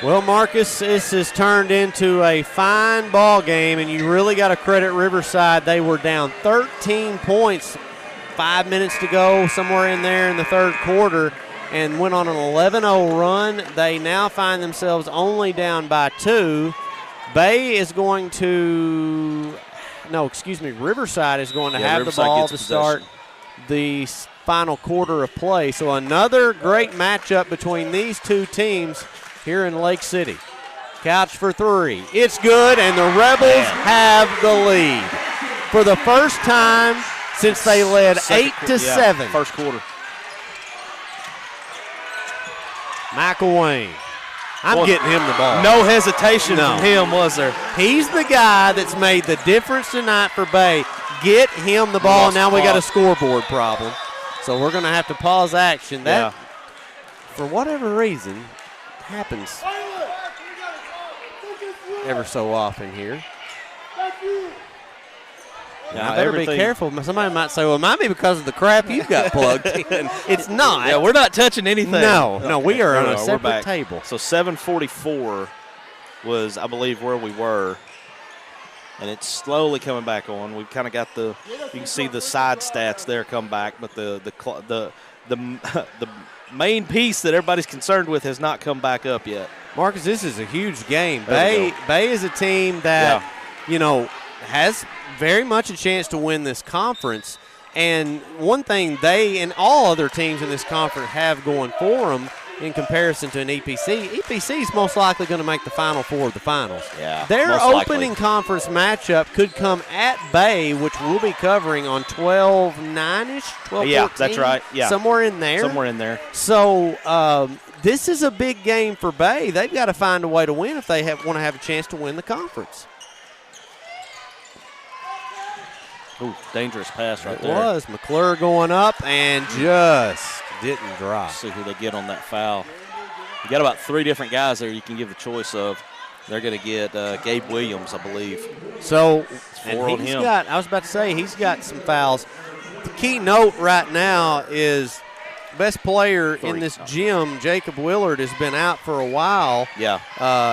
Well, Marcus, this has turned into a fine ball game, and you really got to credit Riverside. They were down 13 points, 5 minutes to go, somewhere in there in the third quarter, and went on an 11-0 run. They now find themselves only down by 2. Bay is going to – Riverside is going to have Riverside the ball gets to possession. start the final quarter of play. So another great matchup between these two teams here in Lake City. Couch for 3. It's good, and the Rebels have the lead. For the first time since they led 8-7. First quarter. McElwain. I'm getting him the ball. No hesitation from him, was there? He's the guy that's made the difference tonight for Bay. Get him the ball. Now we got a scoreboard problem. So we're going to have to pause action. That, for whatever reason, happens ever so often here. Yeah, I better be careful. Somebody might say, well, it might be because of the crap you've got plugged in. It's not. Yeah, we're not touching anything. No, we are on a separate table. So 7:44 was, I believe, where we were. And it's slowly coming back on. We've kind of got you can see the side stats there come back, but the main piece that everybody's concerned with has not come back up yet. Marcus, this is a huge game. Bay is a team that, has very much a chance to win this conference. And one thing they and all other teams in this conference have going for them in comparison to an EPC is most likely going to make the Final Four of the finals. Yeah, their opening conference matchup could come at Bay, which we'll be covering on 12-9-ish, 12-14. Yeah, that's right. Yeah, somewhere in there. So this is a big game for Bay. They've got to find a way to win if they want to have a chance to win the conference. Ooh, dangerous pass right there. It was. McClure going up and just didn't drop. Let's see who they get on that foul. You got about 3 different guys there you can give the choice of. They're going to get Gabe Williams, I believe. So, and he's got, I was about to say, he's got some fouls. The key note right now is best player in this gym, Jacob Willard, has been out for a while. Yeah.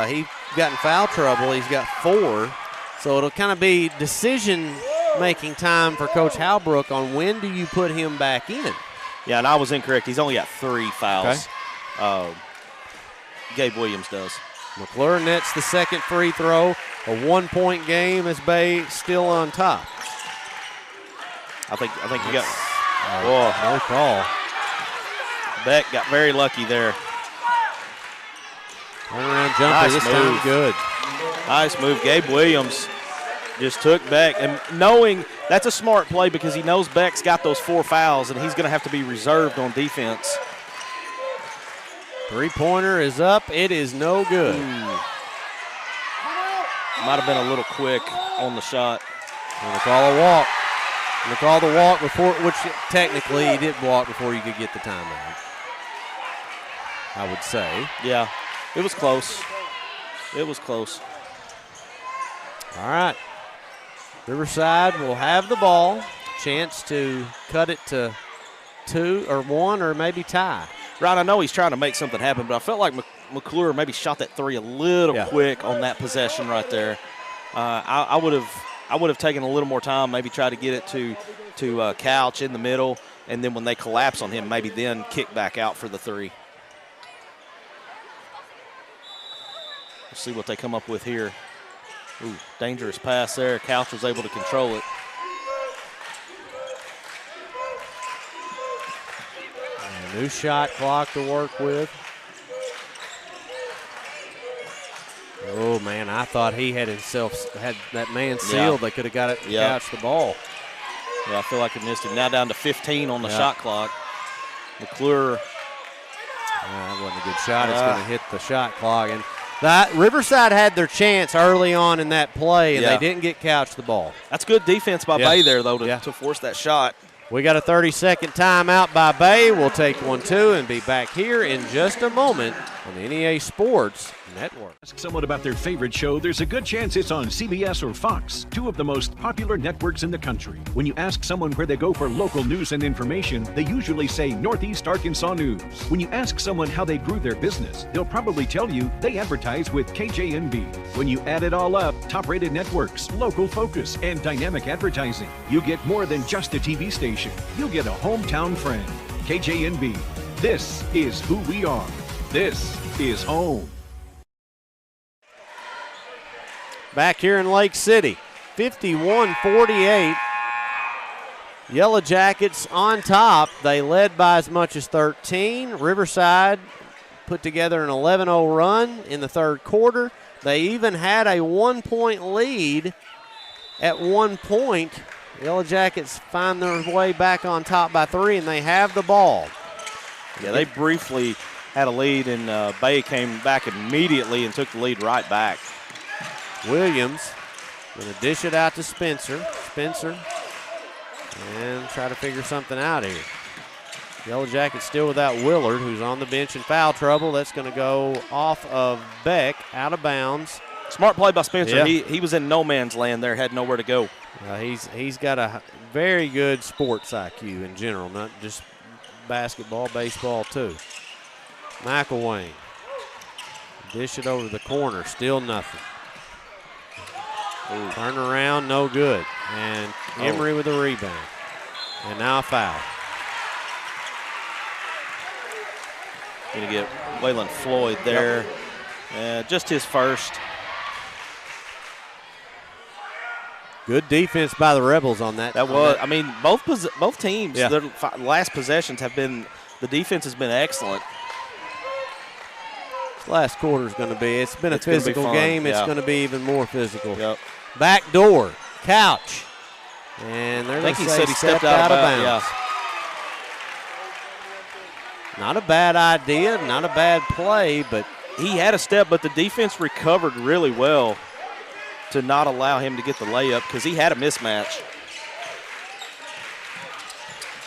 He got in foul trouble. He's got 4. So it'll kind of be decision-making time for Coach Halbrook on when do you put him back in. Yeah, and I was incorrect. He's only got 3 fouls. Okay. Gabe Williams does. McClure nets the second free throw. A 1-point game as Bay still on top. I think you got. No call. Beck got very lucky there. Turnaround jumper this time good. Nice move. Gabe Williams just took Beck, and knowing that's a smart play because he knows Beck's got those 4 fouls and he's going to have to be reserved on defense. Three-pointer is up. It is no good. Might have been a little quick on the shot. Going to call a walk. Going to call the walk before, which technically he did walk before you could get the timeout, I would say. Yeah, it was close. It was close. All right. Riverside will have the ball. Chance to cut it to 2 or 1 or maybe tie. Right, I know he's trying to make something happen, but I felt like McClure maybe shot that 3 a little quick on that possession right there. I would have taken a little more time, maybe try to get it to Couch in the middle, and then when they collapse on him, maybe then kick back out for the 3. We'll see what they come up with here. Ooh, dangerous pass there. Couch was able to control it. A new shot clock to work with. Oh, man, I thought he had that man sealed. They could have got it to Couch the ball. Yeah, I feel like he missed him. Now down to 15 on the shot clock. McClure. That wasn't a good shot. It's going to hit the shot clock. And that Riverside had their chance early on in that play, and they didn't get Couch the ball. That's good defense by Bay there, though, to force that shot. We got a 30-second timeout by Bay. We'll take 1-2 and be back here in just a moment on the NEA Sports Network. Ask someone about their favorite show, there's a good chance it's on CBS or Fox, 2 of the most popular networks in the country. When you ask someone where they go for local news and information, they usually say Northeast Arkansas News. When you ask someone how they grew their business, they'll probably tell you they advertise with KJNB. When you add it all up, top-rated networks, local focus, and dynamic advertising, you get more than just a TV station. You'll get a hometown friend. KJNB. This is who we are. This is home. Back here in Lake City, 51-48. Yellowjackets on top. They led by as much as 13. Riverside put together an 11-0 run in the third quarter. They even had a 1-point lead at one point. Yellowjackets find their way back on top by 3, and they have the ball. Yeah, they briefly had a lead, and Bay came back immediately and took the lead right back. Williams going to dish it out to Spencer. Spencer, and try to figure something out here. Yellowjackets still without Willard, who's on the bench in foul trouble. That's going to go off of Beck, out of bounds. Smart play by Spencer. Yeah. He was in no man's land there, had nowhere to go. He's got a very good sports IQ in general, not just basketball, baseball too. McElwain, dish it over the corner, still nothing. Ooh. Turn around, no good. And Emery with a rebound. And now a foul. Going to get Waylon Floyd there. Just his first. Good defense by the Rebels on that. I mean, both teams, their last possessions have been, the defense has been excellent. This last quarter is going to be, it's been a physical game. It's going to be even more physical. Yep. Back door, Couch. And they're going to say he stepped out of bounds. Not a bad idea, not a bad play, but he had a step, but the defense recovered really well to not allow him to get the layup because he had a mismatch.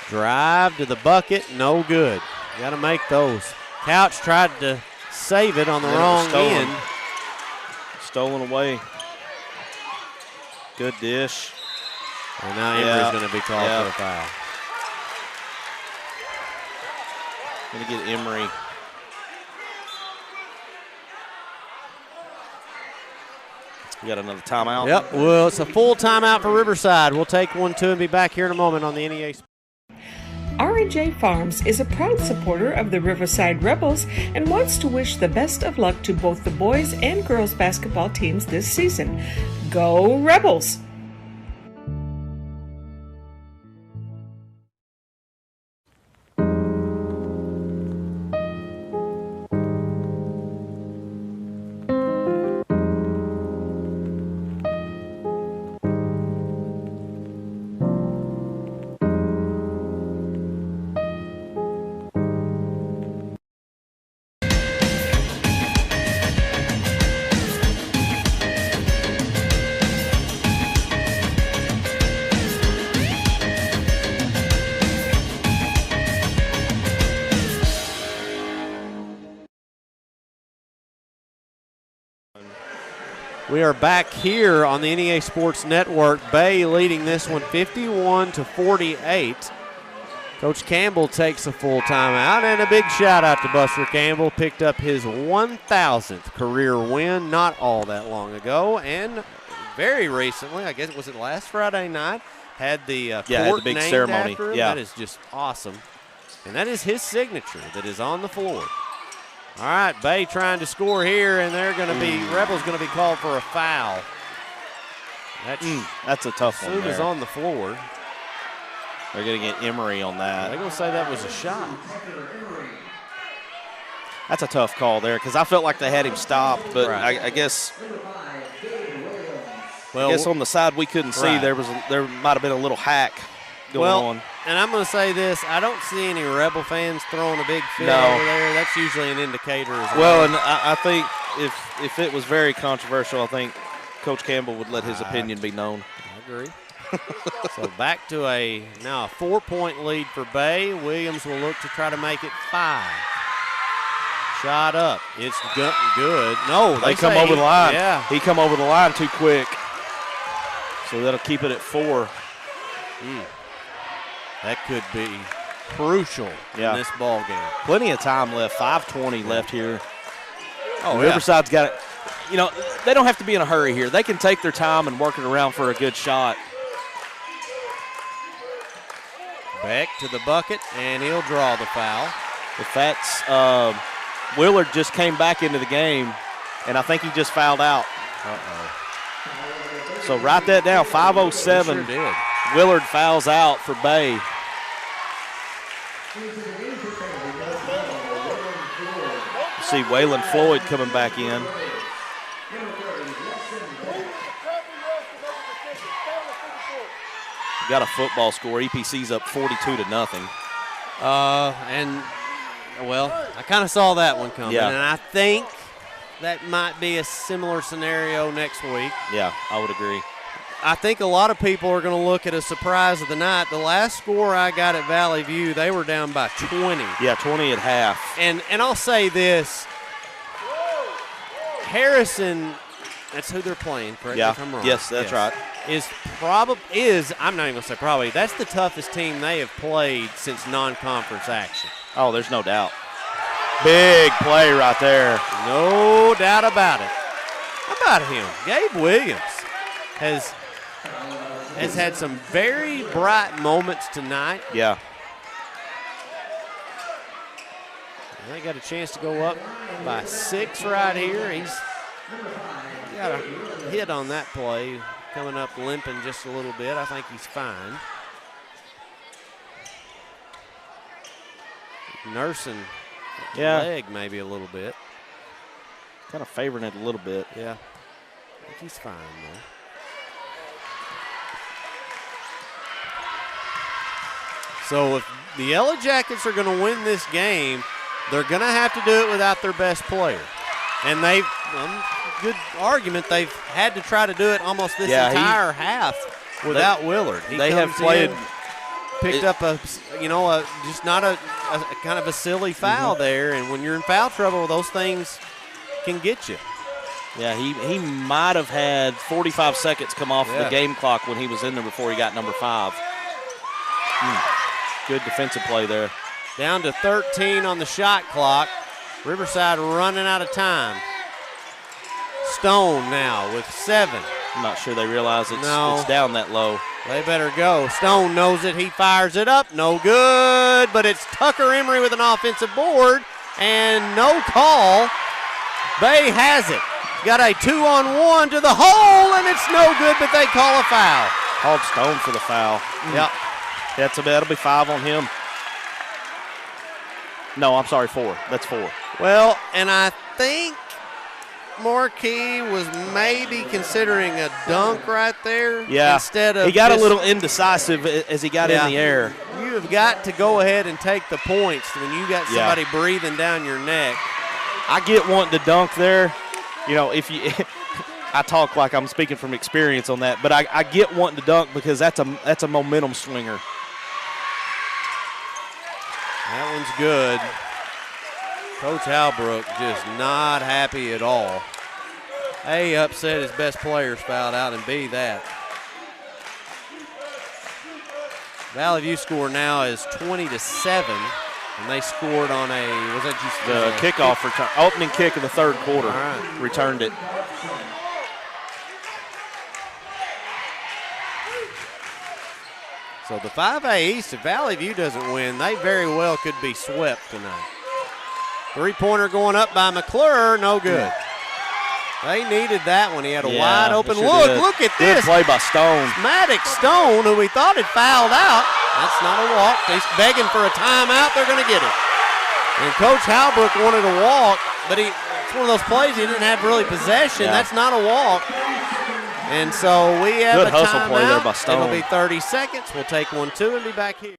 Drive to the bucket, no good. Got to make those. Couch tried to save it on the wrong end. Stolen away. Good dish. And now Emery's going to be called for a foul. Going to get Emery. We got another timeout. Yep, well, it's a full timeout for Riverside. We'll take 1-2 and be back here in a moment on the NEA. R&J Farms is a proud supporter of the Riverside Rebels and wants to wish the best of luck to both the boys and girls basketball teams this season. Go Rebels! We are back here on the NEA Sports Network. Bay leading this one 51-48. Coach Campbell takes a full timeout, and a big shout out to Buster Campbell. Picked up his 1,000th career win not all that long ago, and very recently, I guess, was it last Friday night, had the had court the big named ceremony. after him. Yeah. That is just awesome. And that is his signature that is on the floor. All right, Bay trying to score here, and they're going to be Rebels going to be called for a foul. That's a tough one. Suma's on the floor. They're going to get Emery on that. They're going to say that was a shot. That's a tough call there because I felt like they had him stopped, but Right. I guess. Well, I guess on the side we couldn't see right. there might have been a little hack going on. And I'm going to say this: I don't see any Rebel fans throwing a big fit No. over there. That's usually an indicator as Well, and I think if it was very controversial, I think Coach Campbell would let his opinion be known. I agree. So back to now a 4-point lead for Bay. Williams will look to try to make it 5. Shot up. It's good. No, They come over the line. Yeah. He come over the line too quick. So that'll keep it at 4. That could be crucial in this ball game. Plenty of time left. 5:20 left here. Oh, Riverside's got it. You know, they don't have to be in a hurry here. They can take their time and work it around for a good shot. Beck to the bucket, and he'll draw the foul. If that's Willard just came back into the game, and I think he just fouled out. So write that down. 5:07. Sure did. Willard fouls out for Bay. See Waylon Floyd coming back in. Got a football score. EPC's up 42-0. And, well, I kind of saw that one coming. Yeah. And I think that might be a similar scenario next week. Yeah, I would agree. I think a lot of people are going to look at a surprise of the night. The last score I got at Valley View, they were down by 20. Yeah, 20 at half. And I'll say this. Harrison, that's who they're playing, correct me if I'm wrong. Yes, that's right. I'm not even going to say probably, that's the toughest team they have played since non-conference action. Oh, there's no doubt. Big play right there. No doubt about it. How about him? Gabe Williams has had some very bright moments tonight. Yeah. They got a chance to go up by 6 right here. He's got a hit on that play, coming up limping just a little bit. I think he's fine. Nursing leg maybe a little bit. Kind of favoring it a little bit. Yeah. I think he's fine, though. So if the Yellowjackets are going to win this game, they're going to have to do it without their best player. And good argument, they've had to try to do it almost this entire half without Willard. They have played. Picked up just not a kind of a silly foul there. And when you're in foul trouble, those things can get you. Yeah, he might have had 45 seconds come off the game clock when he was in there before he got number 5. Good defensive play there. Down to 13 on the shot clock. Riverside running out of time. Stone now with 7. I'm not sure they realize it's down that low. They better go. Stone knows it. He fires it up. No good, but it's Tucker Emery with an offensive board, and no call. Bay has it. Got a 2-on-1 to the hole, and it's no good, but they call a foul. Called Stone for the foul. Yep. That'll be 5 on him. No, I'm sorry, 4. That's 4. Well, and I think Marquis was maybe considering a dunk right there. Yeah. Instead of he got a little indecisive as he got in the air. You have got to go ahead and take the points when you got somebody breathing down your neck. I get wanting to dunk there. You know, if you I talk like I'm speaking from experience on that, but I get wanting to dunk because that's a momentum swinger. That one's good. Coach Halbrook just not happy at all. A, upset his best players fouled out, and B, that. Valley View score now is 20-7, and they scored on the kickoff return, opening kick of the third quarter. All right. Returned it. So the 5A East, if Valley View doesn't win, they very well could be swept tonight. Three-pointer going up by McClure, no good. They needed that one. He had a wide open look. Look at this. Good play by Stone. Maddox Stone, who we thought had fouled out. That's not a walk. He's begging for a timeout. They're going to get it. And Coach Halbrook wanted a walk, but it's one of those plays he didn't have really possession. Yeah. That's not a walk. And so we have good a hustle play there by Stone. It'll be 30 seconds. We'll take 1-2 and be back here.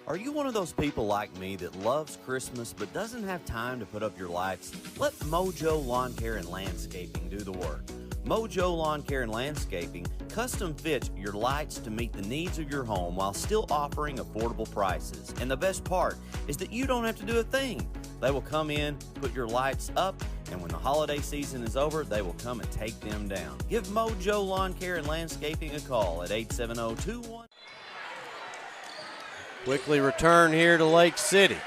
Are you one of those people like me that loves Christmas but doesn't have time to put up your lights? Let Mojo Lawn Care and Landscaping do the work. Mojo Lawn Care and Landscaping custom fits your lights to meet the needs of your home while still offering affordable prices. And the best part is that you don't have to do a thing. They will come in, put your lights up, and when the holiday season is over, they will come and take them down. Give Mojo Lawn Care and Landscaping a call at 870-21. Quickly return here to Lake City.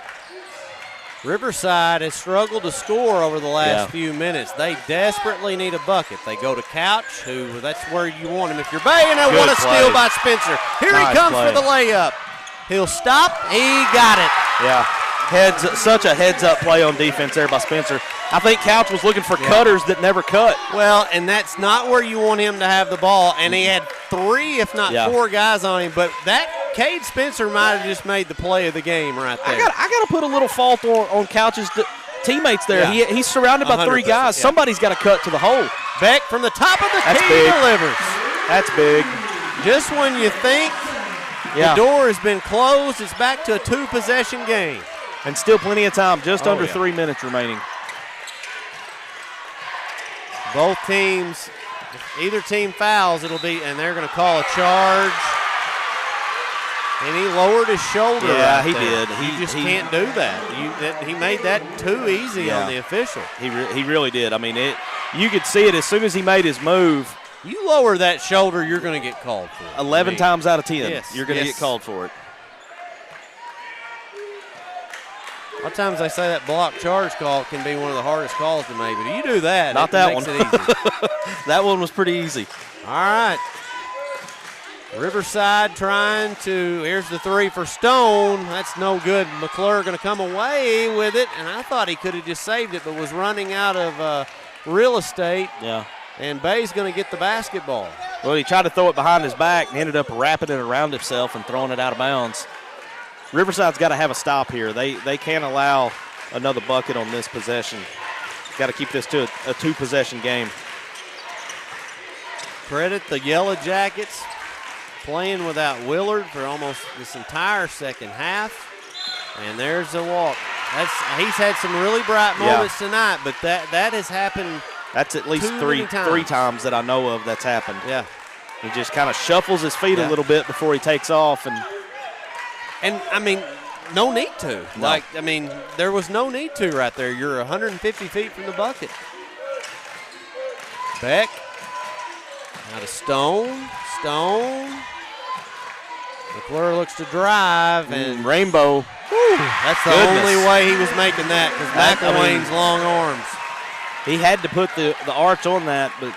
Riverside has struggled to score over the last few minutes. They desperately need a bucket. They go to Couch, who that's where you want him if you're Bay, and what a steal by Spencer. Here he comes for the layup. He'll stop. He got it. Yeah, such a heads-up play on defense there by Spencer. I think Couch was looking for cutters that never cut. Well, and that's not where you want him to have the ball, and he had 3, if not 4 guys on him, but that Cade Spencer might have just made the play of the game right there. I got to put a little fault on Couch's teammates there. Yeah. He's surrounded by 3 guys. Yeah. Somebody's got to cut to the hole. Beck from the top of the key delivers. That's big. Just when you think the door has been closed, it's back to a 2-possession game. And still plenty of time, just under 3 minutes remaining. Both teams, if either team fouls, and they're going to call a charge. And he lowered his shoulder. Yeah, right he there. did. You just can't do that. He made that too easy on the official. He really did. I mean, you could see it as soon as he made his move. You lower that shoulder, you're going to get called for it. 11 times out of 10, you're going to get called for it. A lot of times they say that block charge call can be one of the hardest calls to make, but you do that, not that one. It easy. That one was pretty easy. All right. Riverside trying to, here's the 3 for Stone. That's no good. McClure going to come away with it, and I thought he could have just saved it, but was running out of real estate. Yeah. And Bay's going to get the basketball. Well, he tried to throw it behind his back and ended up wrapping it around himself and throwing it out of bounds. Riverside's got to have a stop here. They can't allow another bucket on this possession. Got to keep this to a 2-possession game. Credit the Yellowjackets playing without Willard for almost this entire second half. And there's a walk. He's had some really bright moments tonight, but that has happened. That's at least three times that I know of that's happened. Yeah. He just kind of shuffles his feet a little bit before he takes off. And I mean, no need to. No. There was no need to right there. You're 150 feet from the bucket. Beck. Out of Stone. McClure looks to drive. And Rainbow. That's the only way he was making that because McElwain's long arms. He had to put the arch on that, but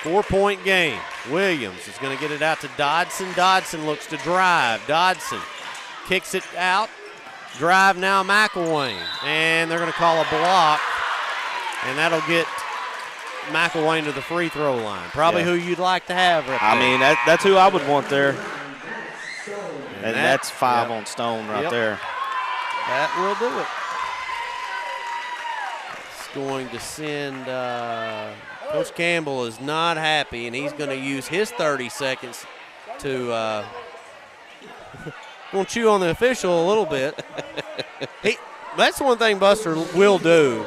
4-point game. Williams is going to get it out to Dodson. Dodson looks to drive. Dodson kicks it out. Drive now McElwain. And they're going to call a block. And that'll get McElwain to the free throw line. Probably who you'd like to have right there. I mean, that's who I would want there. And that's 5 on Stone right there. That will do it. It's going to send Coach Campbell is not happy, and he's going to use his 30 seconds to going to chew on the official a little bit. That's one thing Buster will do.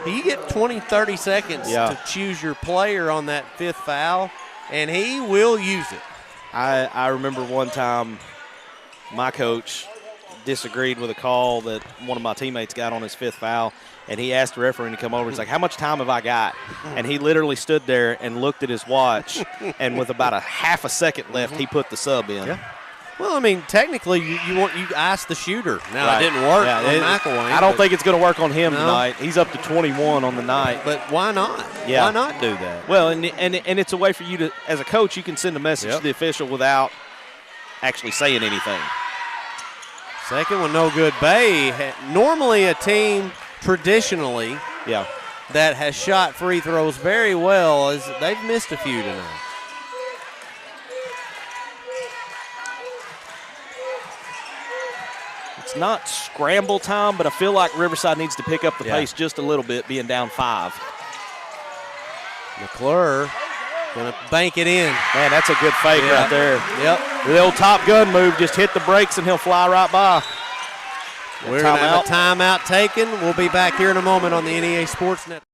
You get 20, 30 seconds to choose your player on that 5th foul, and he will use it. I remember one time my coach disagreed with a call that one of my teammates got on his 5th foul, and he asked the referee to come over. He's like, how much time have I got? And he literally stood there and looked at his watch, and with about a half a second left, he put the sub in. Yeah. Well, I mean, technically, you asked the shooter. Now, Right. it didn't work Yeah, on McElwain. I don't think it's going to work on him No. tonight. He's up to 21 on the night. But why not? Yeah. Why not do that? Well, and it's a way for you to, as a coach, you can send a message to the official without actually saying anything. Second one, no good. Bay, normally a team traditionally that has shot free throws very well, they've missed a few tonight. It's not scramble time, but I feel like Riverside needs to pick up the pace just a little bit, being down 5. McClure going to bank it in. Man, that's a good fake right there. Yep. The old Top Gun move, just hit the brakes and he'll fly right by. We're going to have a timeout taken. We'll be back here in a moment on the NEA Sports Network.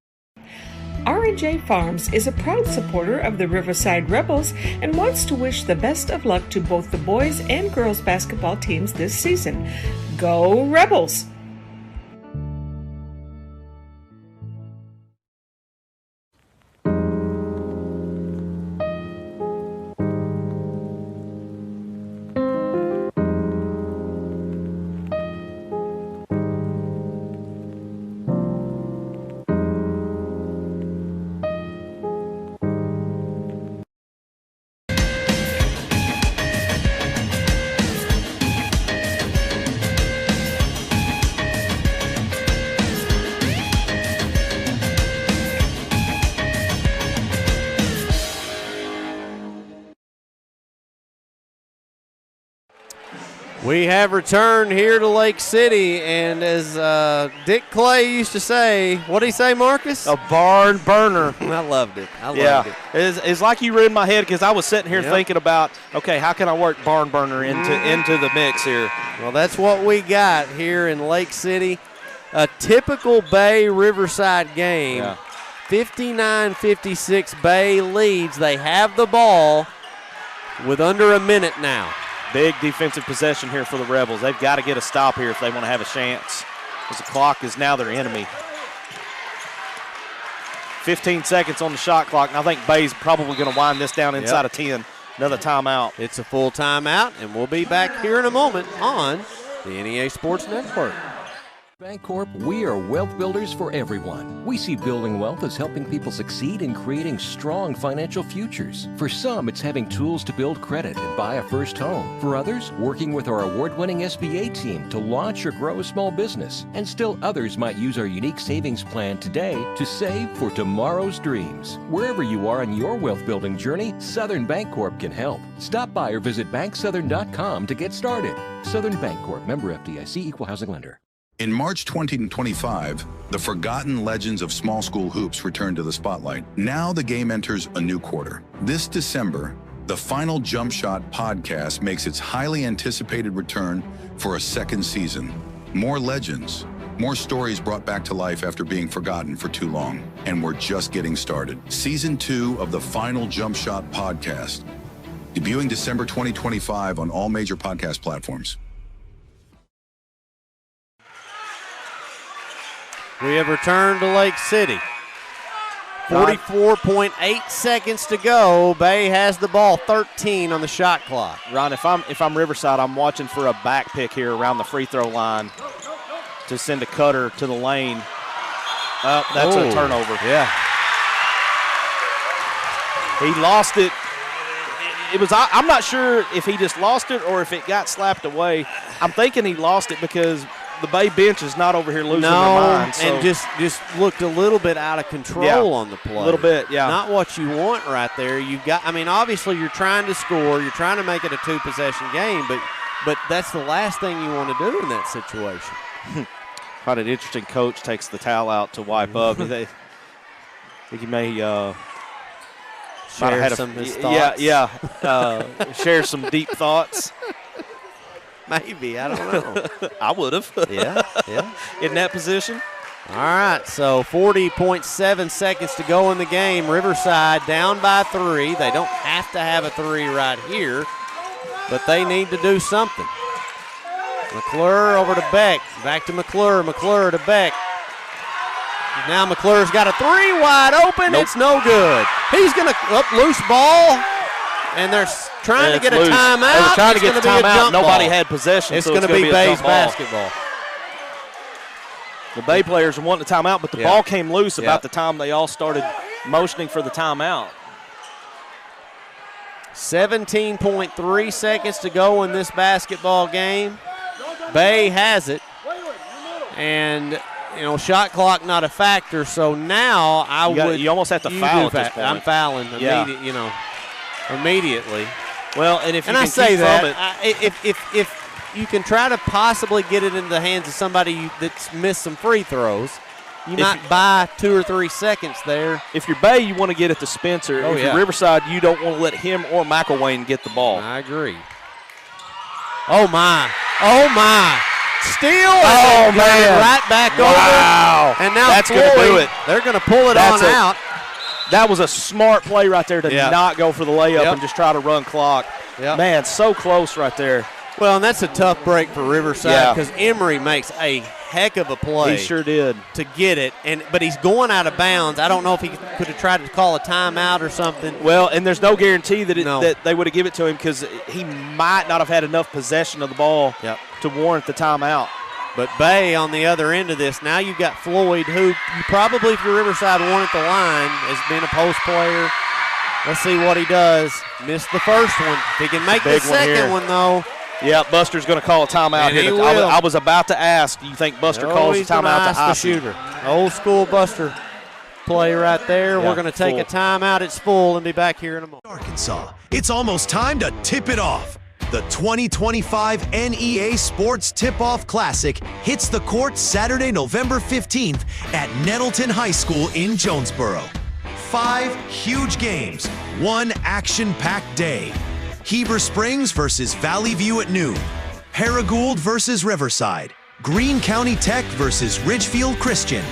R&J Farms is a proud supporter of the Riverside Rebels and wants to wish the best of luck to both the boys and girls basketball teams this season. Go Rebels! We have returned here to Lake City, and as Dick Clay used to say, what did he say, Marcus? A barn burner. I loved it. I loved it. It's like you read in my head because I was sitting here thinking about, okay, how can I work barn burner into the mix here? Well, that's what we got here in Lake City. A typical Bay Riverside game. 59-56, Bay leads. They have the ball with under a minute now. Big defensive possession here for the Rebels. They've got to get a stop here if they want to have a chance, because the clock is now their enemy. 15 seconds on the shot clock, and I think Bay's probably going to wind this down inside of 10. Another timeout. It's a full timeout, and we'll be back here in a moment on the NEA Sports Network. Bancorp, we are wealth builders for everyone. We see building wealth as helping people succeed in creating strong financial futures. For some, it's having tools to build credit and buy a first home. For others, working with our award-winning SBA team to launch or grow a small business. And still others might use our unique savings plan today to save for tomorrow's dreams. Wherever you are in your wealth building journey, Southern Bancorp can help. Stop by or visit banksouthern.com to get started. Southern Bancorp, member FDIC, equal housing lender. In March 2025, the forgotten legends of small school hoops return to the spotlight. Now the game enters a new quarter. This December, the final Jump Shot podcast makes its highly anticipated return for a second season. More legends, more stories brought back to life after being forgotten for too long. And we're just getting started. Season 2 of the final Jump Shot podcast, debuting December 2025 on all major podcast platforms. We have returned to Lake City. 44.8 seconds to go. Bay has the ball, 13 on the shot clock. Ron, if I'm Riverside, I'm watching for a back pick here around the free throw line to send a cutter to the lane. That's a turnover. Yeah. He lost it. I'm not sure if he just lost it or if it got slapped away. I'm thinking he lost it because the Bay bench is not over here losing their mind. So. And just looked a little bit out of control on the play. A little bit, yeah. Not what you want right there. Obviously you're trying to score. You're trying to make it a two-possession game, but that's the last thing you want to do in that situation. Quite an interesting coach takes the towel out to wipe up. I think he may share some of his thoughts. Share some deep thoughts. Maybe, I don't know. I would have. Yeah. In that position. All right, so 40.7 seconds to go in the game. Riverside down by 3. They don't have to have a 3 right here, but they need to do something. McClure over to Beck. Back to McClure. McClure to Beck. Now McClure's got a three wide open. Nope. It's no good. He's going to loose ball, and they're trying to get a timeout. They were trying to get the timeout. Nobody ball. had possession. It's so going to be Bay's basketball. The Bay players are wanting the timeout, but the ball came loose about the time they all started motioning for the timeout. 17.3 seconds to go in this basketball game. Bay has it. And, shot clock not a factor, so now you almost have to foul at this point. I'm fouling immediately. Well, and if you and can I say keep that, from it, if you can try to possibly get it into the hands of somebody that's missed some free throws, you might buy 2 or 3 seconds there. If you're Bay, you want to get it to Spencer. If you're Riverside, you don't want to let him or McElwain get the ball. I agree. Oh, my. Steal. Oh, man. Right back over. Wow. And now that's going to do it. They're going to pull it out. That was a smart play right there to not go for the layup and just try to run clock. Yep. Man, so close right there. Well, and that's a tough break for Riverside because Emory makes a heck of a play. He sure did. To get it, but he's going out of bounds. I don't know if he could have tried to call a timeout or something. Well, and there's no guarantee that they would have given it to him because he might not have had enough possession of the ball to warrant the timeout. But Bay on the other end of this, now you've got Floyd, who you probably, if you're Riverside, want at the line, has been a post player. Let's see what he does. Missed the first one. If he can make the second one, though. Yeah, Buster's going to call a timeout here. I was about to ask, do you think Buster calls a timeout to Icy? The shooter. Old school Buster play right there. We're going to take a timeout. It's full and be back here in a moment. Arkansas, it's almost time to tip it off. The 2025 NEA Sports Tip-Off Classic hits the court Saturday, November 15th at Nettleton High School in Jonesboro. 5 huge games, 1 action-packed day. Heber Springs versus Valley View at noon. Paragould versus Riverside. Greene County Tech versus Ridgefield Christian.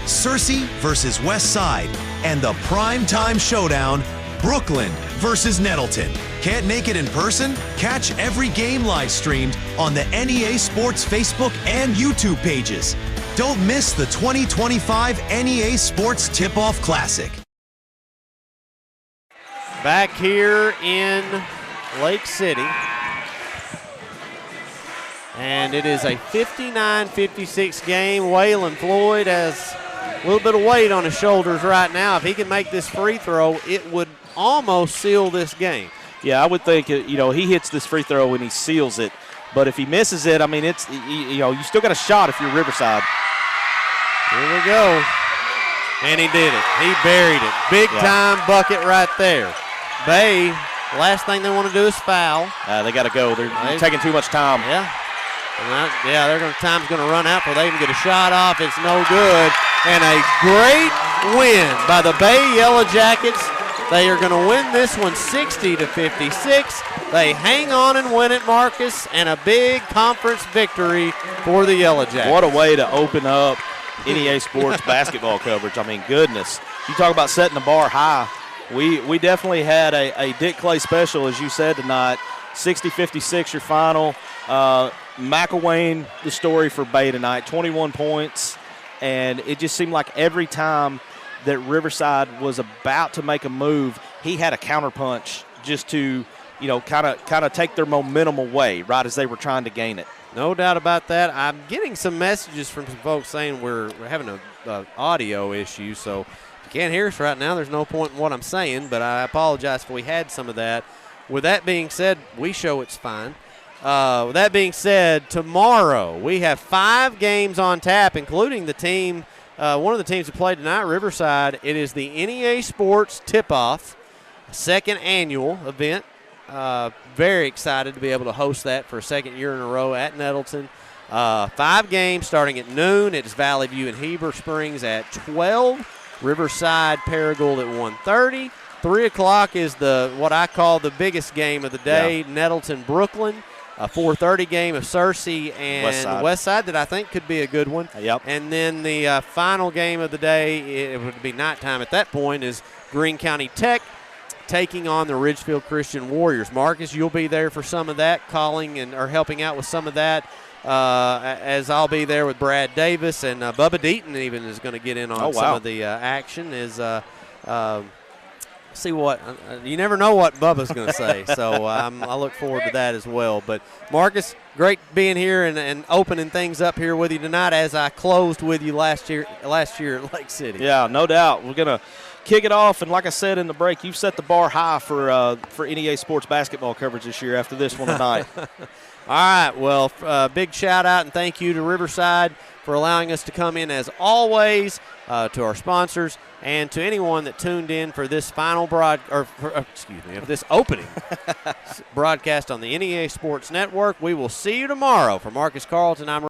Searcy versus West Side. And the primetime showdown, Brooklyn versus Nettleton. Can't make it in person? Catch every game live streamed on the NEA Sports Facebook and YouTube pages. Don't miss the 2025 NEA Sports Tip-Off Classic. Back here in Lake City. And it is a 59-56 game. Waylon Floyd has a little bit of weight on his shoulders right now. If he can make this free throw, it would almost seal this game. Yeah, I would think, he hits this free throw and he seals it. But if he misses it, I mean, it's, you still got a shot if you're Riverside. Here we go. And he did it. He buried it. Big time bucket right there. Bay, last thing they want to do is foul. They got to go. They're taking too much time. Yeah. Time's going to run out before they even get a shot off. It's no good. And a great win by the Bay Yellowjackets. They are going to win this one 60-56. They hang on and win it, Marcus, and a big conference victory for the Yellowjackets. What a way to open up NEA Sports basketball coverage. I mean, goodness. You talk about setting the bar high. We definitely had a Dick Clay special, as you said tonight. 60-56 your final. McElwain, the story for Bay tonight, 21 points. And it just seemed like every time that Riverside was about to make a move, he had a counterpunch just to, kind of take their momentum away right as they were trying to gain it. No doubt about that. I'm getting some messages from some folks saying we're having an audio issue, so if you can't hear us right now, there's no point in what I'm saying, but I apologize if we had some of that. With that being said, we show it's fine. With that being said, tomorrow we have 5 games on tap, including the team, one of the teams that played tonight, Riverside. It is the NEA Sports Tip-Off, second annual event. Very excited to be able to host that for a second year in a row at Nettleton. 5 games starting at noon. It's Valley View and Heber Springs at 12. Riverside, Paragould at 1:30. 3 o'clock is what I call the biggest game of the day, Nettleton, Brooklyn. A 4:30 game of Searcy and Westside that I think could be a good one. Yep. And then the final game of the day, it would be nighttime at that point, is Greene County Tech taking on the Ridgefield Christian Warriors. Marcus, you'll be there for some of that, calling or helping out with some of that. as I'll be there with Brad Davis, and Bubba Deaton even is going to get in on some of the action. See what you never know what Bubba's going to say, so I look forward to that as well. But Marcus, great being here and opening things up here with you tonight, as I closed with you last year at Lake City. Yeah, no doubt. We're going to kick it off, and like I said in the break, you've set the bar high for NEA Sports basketball coverage this year after this one tonight. All right, well, big shout out and thank you to Riverside for allowing us to come in as always, to our sponsors, and to anyone that tuned in for this final this opening broadcast on the NEA Sports Network. We will see you tomorrow. For Marcus Carlton, I'm